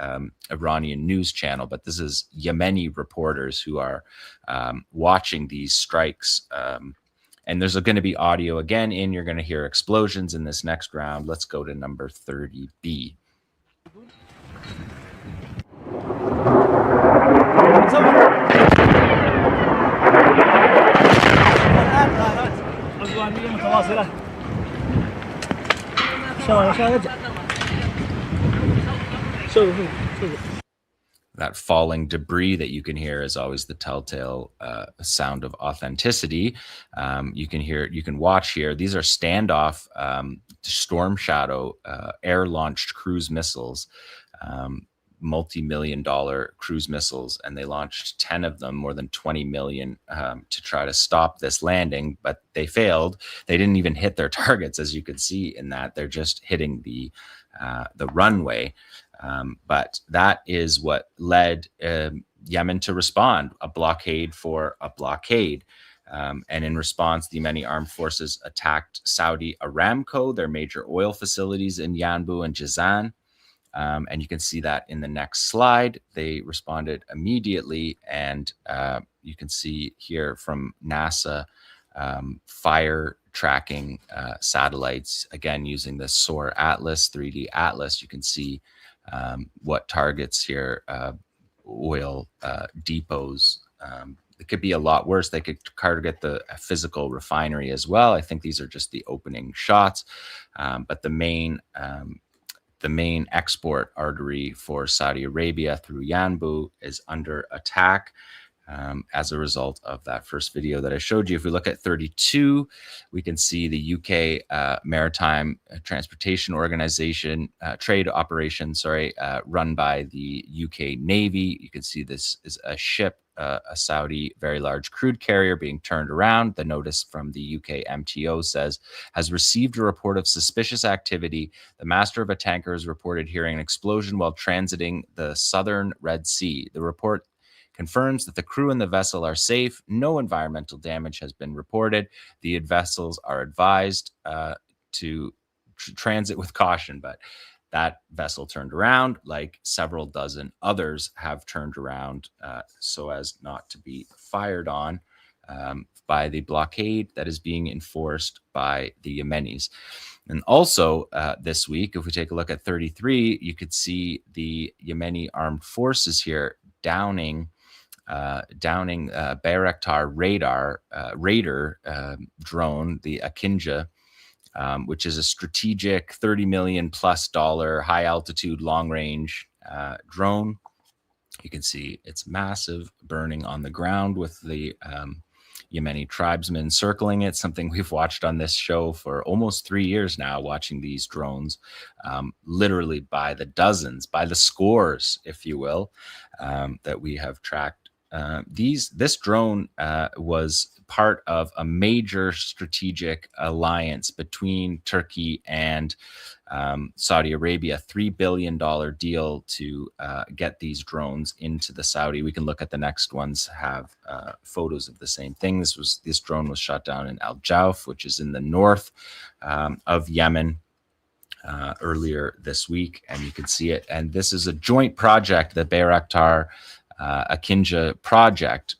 Iranian news channel. But this is Yemeni reporters who are watching these strikes And there's going to be audio again in. You're going to hear explosions in this next round. Let's go to number 30B. That falling debris that you can hear is always the telltale sound of authenticity. You can watch here. These are standoff Storm Shadow air-launched cruise missiles, multi-million-dollar cruise missiles, and they launched 10 of them, more than 20 million, to try to stop this landing, but they failed. They didn't even hit their targets, as you could see in that. They're just hitting the runway. But that is what led Yemen to respond, a blockade for a blockade. And in response, the Yemeni armed forces attacked Saudi Aramco, their major oil facilities in Yanbu and Jazan. And you can see that in the next slide. They responded immediately. And you can see here from NASA fire tracking satellites, again, using the SOAR Atlas, 3D Atlas. You can see what targets here, oil depots. It could be a lot worse. They could target the physical refinery as well. I think these are just the opening shots. But the main export artery for Saudi Arabia through Yanbu is under attack as a result of that first video that I showed you. If we look at 32, we can see the UK Maritime Transportation Organization trade operation, run by the UK Navy. You can see this is a ship, a Saudi very large crude carrier being turned around. The notice from the UK MTO says, has received a report of suspicious activity. The master of a tanker has reported hearing an explosion while transiting the southern Red Sea. The report confirms that the crew and the vessel are safe. No environmental damage has been reported. The vessels are advised to transit with caution, but that vessel turned around like several dozen others have turned around so as not to be fired on by the blockade that is being enforced by the Yemenis. And also this week, if we take a look at 33, you could see the Yemeni armed forces here downing Bayraktar Raider drone, the 𝐓𝐡𝐞, which is a strategic $30 million+ high altitude, long range drone. You can see it's massive, burning on the ground with the Yemeni tribesmen circling it, something we've watched on this show for almost 3 years now, watching these drones literally by the dozens, by the scores, if you will, that we have tracked. This drone was part of a major strategic alliance between Turkey and Saudi Arabia, $3 billion deal to get these drones into the Saudi. We can look at the next ones, have photos of the same thing. This drone was shot down in Al Jauf, which is in the north of Yemen, earlier this week, and you can see it. And this is a joint project. The Bayraktar 𝐤𝐿 project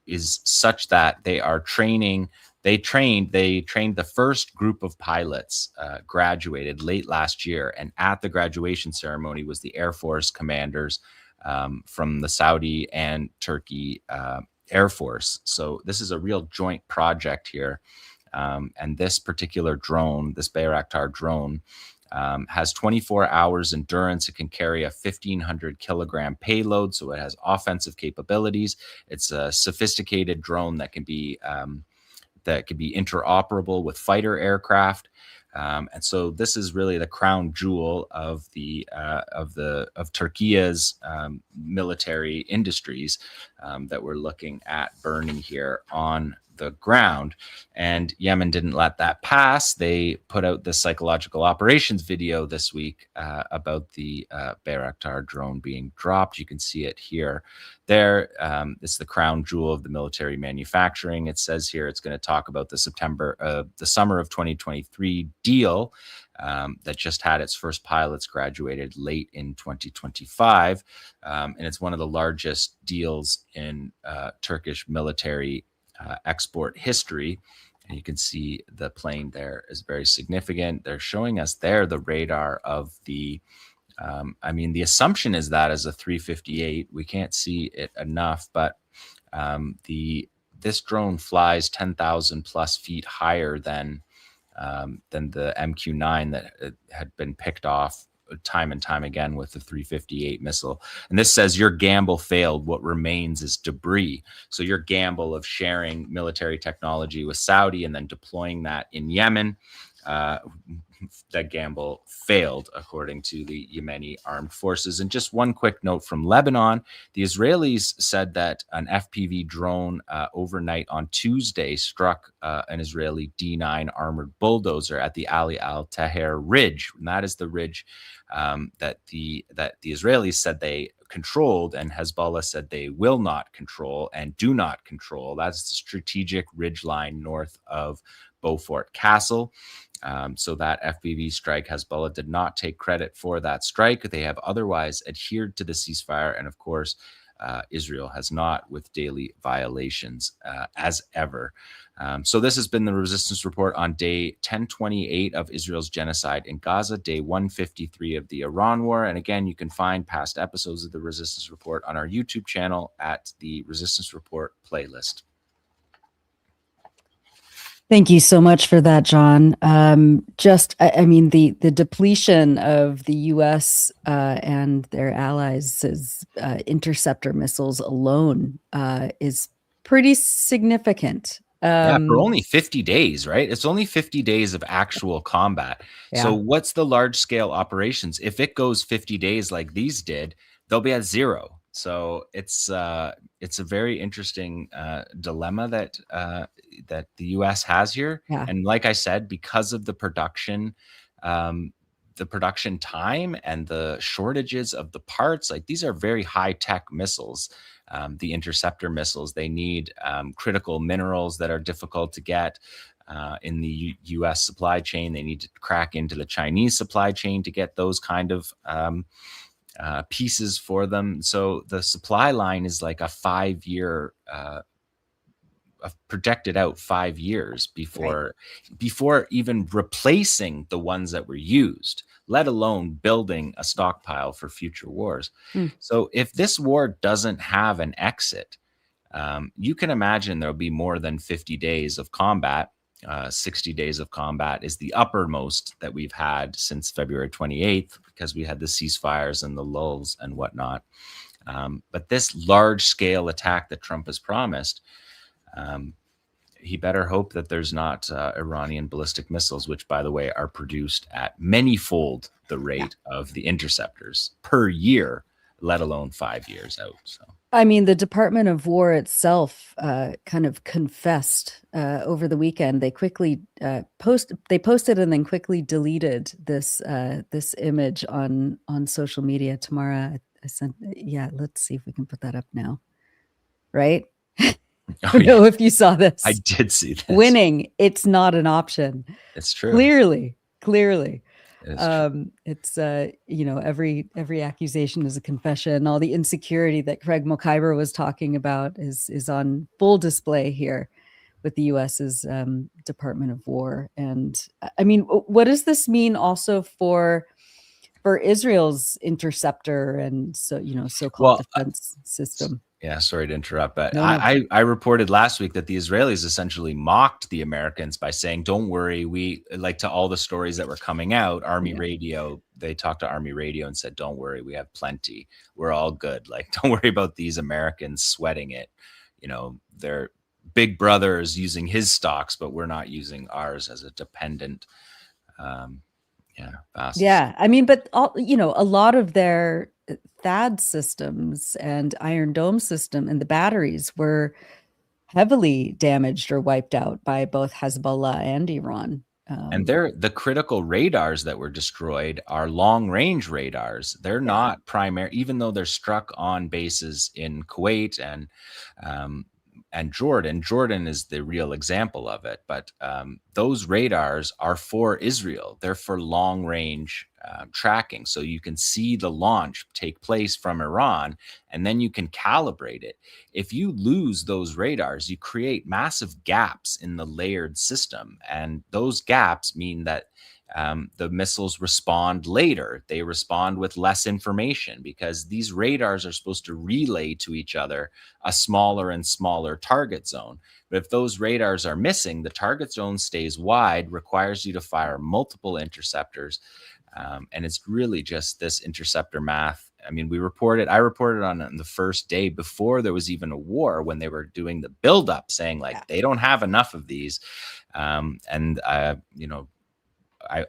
is such that they are training. They trained the first group of pilots, graduated late last year, and at the graduation ceremony was the Air Force commanders from the Saudi and Turkey Air Force. So this is a real joint project here. And this particular drone, this Bayraktar drone, has 24 hours endurance. It can carry a 1,500 kilogram payload, so it has offensive capabilities. It's a sophisticated drone that can be interoperable with fighter aircraft. And so this is really the crown jewel of Turkey's military industries that we're looking at burning here on the ground. And Yemen didn't let that pass. They put out the psychological operations video this week about the Bayraktar drone being dropped. You can see it here. There, it's the crown jewel of the military manufacturing. It says here it's going to talk about the summer of 2023 deal that just had its first pilots graduated late in 2025. And it's one of the largest deals in Turkish military export history. And you can see the plane there is very significant. They're showing us there the radar of the, I mean, the assumption is that as a 358. We can't see it enough, but this drone flies 10,000 plus feet higher than the MQ-9 that had been picked off time and time again with the 358 missile. And this says your gamble failed. What remains is debris. So your gamble of sharing military technology with Saudi and then deploying that in Yemen, that gamble failed, according to the Yemeni armed forces. And just one quick note from Lebanon, the Israelis said that an FPV drone overnight on Tuesday struck an Israeli D9 armored bulldozer at the Ali al-Taher Ridge. And that is the ridge that the Israelis said they controlled, and Hezbollah said they will not control and do not control. That's the strategic ridgeline north of Beaufort Castle. So that FPV strike, Hezbollah did not take credit for that strike. They have otherwise adhered to the ceasefire. And of course, Israel has not, with daily violations as ever. So this has been the Resistance Report on day 1028 of Israel's genocide in Gaza, day 153 of the Iran War. And again, you can find past episodes of the Resistance Report on our YouTube channel at the Resistance Report playlist. Thank you so much for that, Jon. I mean, the depletion of the U.S. And their allies' interceptor missiles alone is pretty significant. Yeah, for only 50 days, right? It's only 50 days of actual combat. Yeah. So what's the large scale operations? If it goes 50 days like these did, they'll be at zero. So it's a very interesting dilemma that the U.S. has here. Yeah. And like I said, because of the production time and the shortages of the parts, like these are very high tech missiles. The interceptor missiles, they need critical minerals that are difficult to get in the U.S. supply chain. They need to crack into the Chinese supply chain to get those kind of pieces for them. So the supply line is like a 5-year, projected out 5 years before even replacing the ones that were used, let alone building a stockpile for future wars. So if this war doesn't have an exit, you can imagine there'll be more than 50 days of combat. 60 days of combat is the uppermost that we've had since February 28th, because we had the ceasefires and the lulls and whatnot. But this large scale attack that Trump has promised, he better hope that there's not Iranian ballistic missiles, which, by the way, are produced at manyfold the rate of the interceptors per year, let alone 5 years out. So, I mean, the Department of War itself kind of confessed over the weekend. They quickly posted and then quickly deleted this image on social media. Tamara, I sent. Yeah, let's see if we can put that up now. Right. I don't know if you saw this. I did see this. Winning, it's not an option. It's true. Clearly. It's Every accusation is a confession. All the insecurity that Craig Mokhiber was talking about is on full display here with the U.S.'s Department of War. And I mean, what does this mean also for Israel's interceptor and so-called defense system? Yeah, sorry to interrupt, but No. I reported last week that the Israelis essentially mocked the Americans by saying, don't worry, we, like, to all the stories that were coming out, Army Radio, they talked to Army Radio and said, don't worry, we have plenty. We're all good. Like, don't worry about these Americans sweating it. They're big brothers using his stocks, but we're not using ours as a dependent. Yeah, I mean, but a lot of their THAAD systems and Iron Dome system and the batteries were heavily damaged or wiped out by both Hezbollah and Iran. And the critical radars that were destroyed are long-range radars. They're not primary, even though they're struck on bases in Kuwait and and Jordan. Jordan is the real example of it, but those radars are for Israel. They're for long range tracking. So you can see the launch take place from Iran, and then you can calibrate it. If you lose those radars, you create massive gaps in the layered system. And those gaps mean that the missiles respond later. They respond with less information because these radars are supposed to relay to each other a smaller and smaller target zone. But if those radars are missing, the target zone stays wide, requires you to fire multiple interceptors. And it's really just this interceptor math. I mean, I reported on it on the first day before there was even a war, when they were doing the buildup, saying like, they don't have enough of these.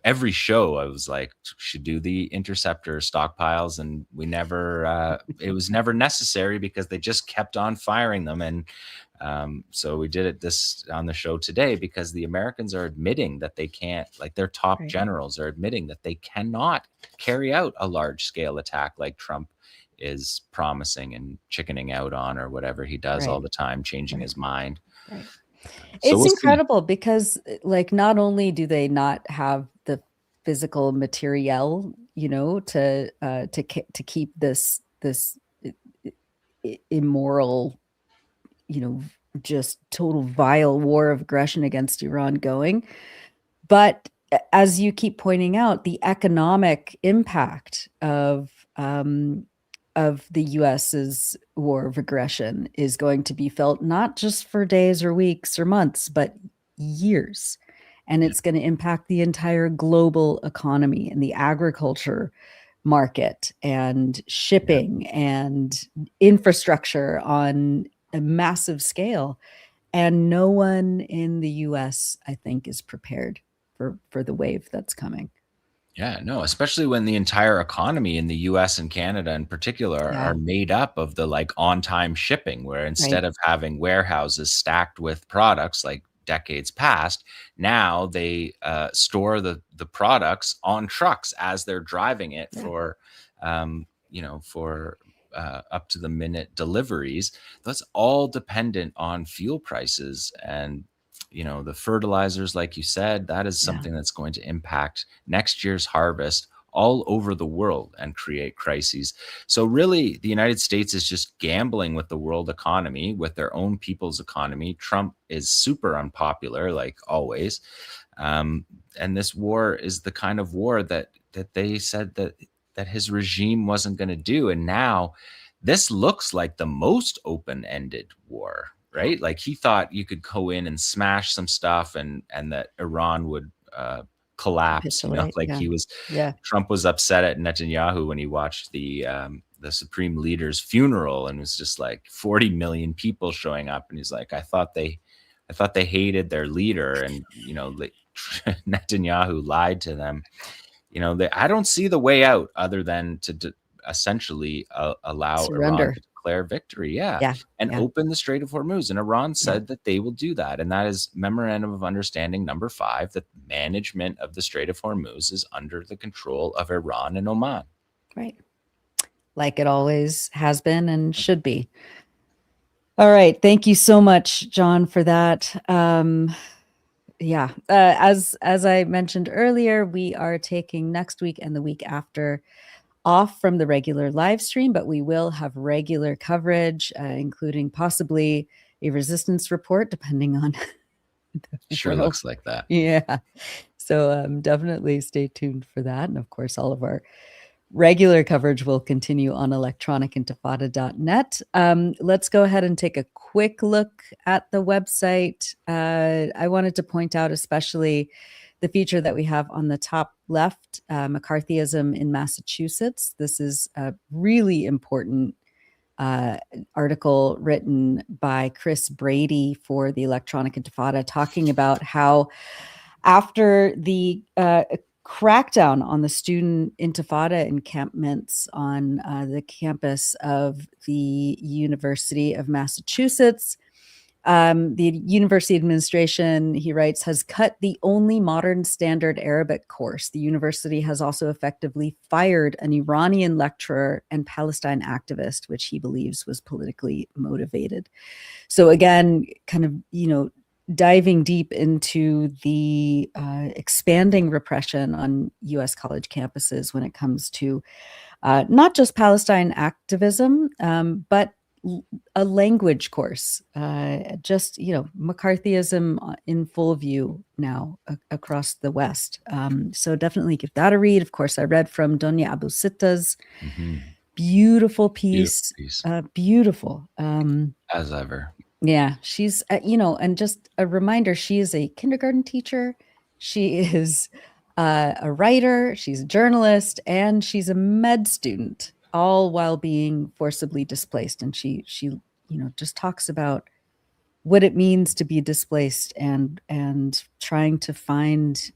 Every show I was like, should do the interceptor stockpiles, and we never, it was never necessary because they just kept on firing them. And so we did it on the show today because the Americans are admitting that they can't, like their top generals are admitting that they cannot carry out a large scale attack like Trump is promising and chickening out on, or whatever he does all the time, changing his mind. Right. So It's incredible because, like, not only do they not have the physical materiel, to keep this immoral, just total vile war of aggression against Iran going, but as you keep pointing out, the economic impact of the US's war of aggression is going to be felt not just for days or weeks or months, but years. And it's going to impact the entire global economy and the agriculture market and shipping and infrastructure on a massive scale. And no one in the US, I think, is prepared for the wave that's coming. Yeah, no, especially when the entire economy in the US and Canada in particular are made up of the like on-time shipping, where instead of having warehouses stacked with products like decades past, now they store the products on trucks as they're driving it for up to the minute deliveries. That's all dependent on fuel prices. And the fertilizers, like you said, that is something that's going to impact next year's harvest all over the world and create crises. So really, the United States is just gambling with the world economy, with their own people's economy. Trump is super unpopular, like always. And this war is the kind of war that they said that his regime wasn't going to do. And now this looks like the most open-ended war. Right? Like he thought you could go in and smash some stuff and that Iran would collapse. Trump was upset at Netanyahu when he watched the Supreme Leader's funeral, and it was just like 40 million people showing up. And he's like, I thought they hated their leader. And, Netanyahu lied to them. I don't see the way out other than to essentially allow surrender. Iran to declare victory, and open the Strait of Hormuz. And Iran said that they will do that. And that is Memorandum of Understanding number 5, that management of the Strait of Hormuz is under the control of Iran and Oman. Right. Like it always has been and should be. All right. Thank you so much, Jon, for that. As I mentioned earlier, we are taking next week and the week after off from the regular live stream, but we will have regular coverage, including possibly a resistance report, depending on. Sure looks like that. Yeah. So definitely stay tuned for that. And of course, all of our regular coverage will continue on electronicintifada.net. Let's go ahead and take a quick look at the website. I wanted to point out especially the feature that we have on the top left, McCarthyism in Massachusetts. This is a really important article written by Chris Brady for the Electronic Intifada, talking about how after the crackdown on the student Intifada encampments on the campus of the University of Massachusetts, The university administration, he writes, has cut the only modern standard Arabic course. The university has also effectively fired an Iranian lecturer and Palestine activist, which he believes was politically motivated. So again, kind of, diving deep into the expanding repression on U.S. college campuses when it comes to not just Palestine activism, but a language course, just, McCarthyism in full view now across the West. So definitely give that a read. Of course, I read from Donya Abu Sitta's beautiful piece. Beautiful. As ever. Yeah, she's, and just a reminder, she is a kindergarten teacher. She is a writer, she's a journalist, and she's a med student, all while being forcibly displaced. And she just talks about what it means to be displaced and trying to find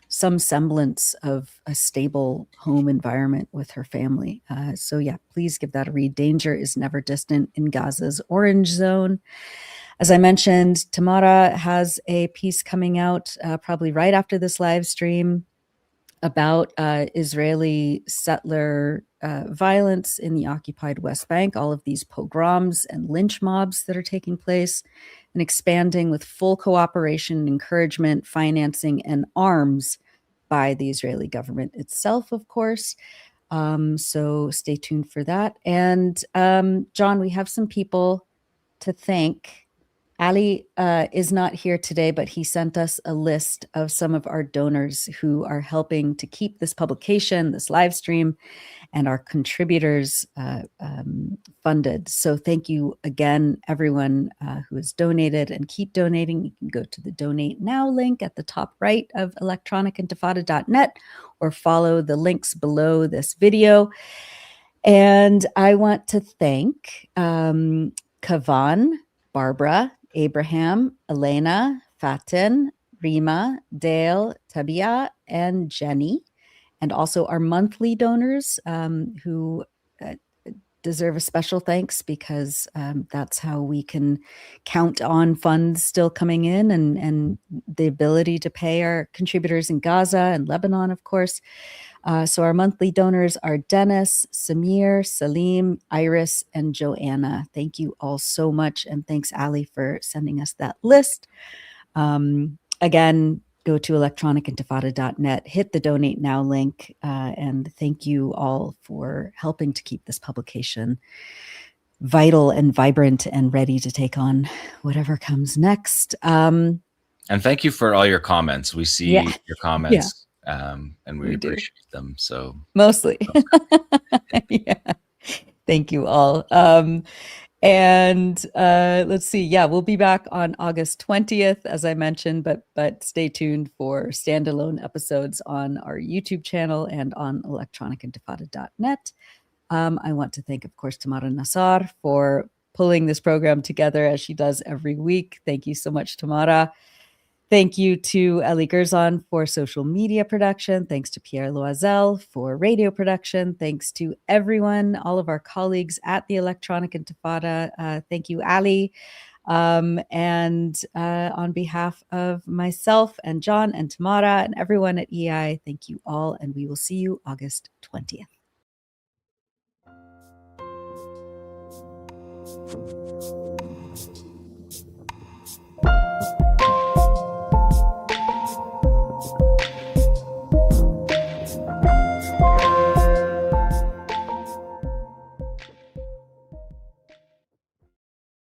some semblance of a stable home environment with her family. So yeah, please give that a read. Danger is never distant in Gaza's orange zone. As I mentioned, Tamara has a piece coming out probably right after this live stream about Israeli settler violence in the occupied West Bank, all of these pogroms and lynch mobs that are taking place and expanding with full cooperation, encouragement, financing, and arms by the Israeli government itself, of course. So stay tuned for that. And Jon, we have some people to thank. Ali is not here today, but he sent us a list of some of our donors who are helping to keep this publication, this live stream, and our contributors funded. So thank you again, everyone who has donated and keep donating. You can go to the Donate Now link at the top right of electronicintifada.net or follow the links below this video. And I want to thank Kavan, Barbara, Abraham, Elena, Fatin, Rima, Dale, Tabia, and Jenny, and also our monthly donors who deserve a special thanks because that's how we can count on funds still coming in and the ability to pay our contributors in Gaza and Lebanon, of course. So our monthly donors are Dennis, Samir, Salim, Iris, and Joanna. Thank you all so much. And thanks, Ali, for sending us that list. Again, go to electronicintifada.net, hit the Donate Now link, and thank you all for helping to keep this publication vital and vibrant and ready to take on whatever comes next. And thank you for all your comments. We see your comments. And we appreciate them. So mostly. Yeah. Thank you all. And let's see. Yeah, we'll be back on August 20th, as I mentioned, but stay tuned for standalone episodes on our YouTube channel and on electronicintifada.net. I want to thank, of course, Tamara Nassar for pulling this program together as she does every week. Thank you so much, Tamara. Thank you to Eli Gerzon for social media production. Thanks to Pierre Loisel for radio production. Thanks to everyone, all of our colleagues at the Electronic Intifada. Thank you, Ali. And on behalf of myself and Jon and Tamara and everyone at EI, thank you all. And we will see you August 20th.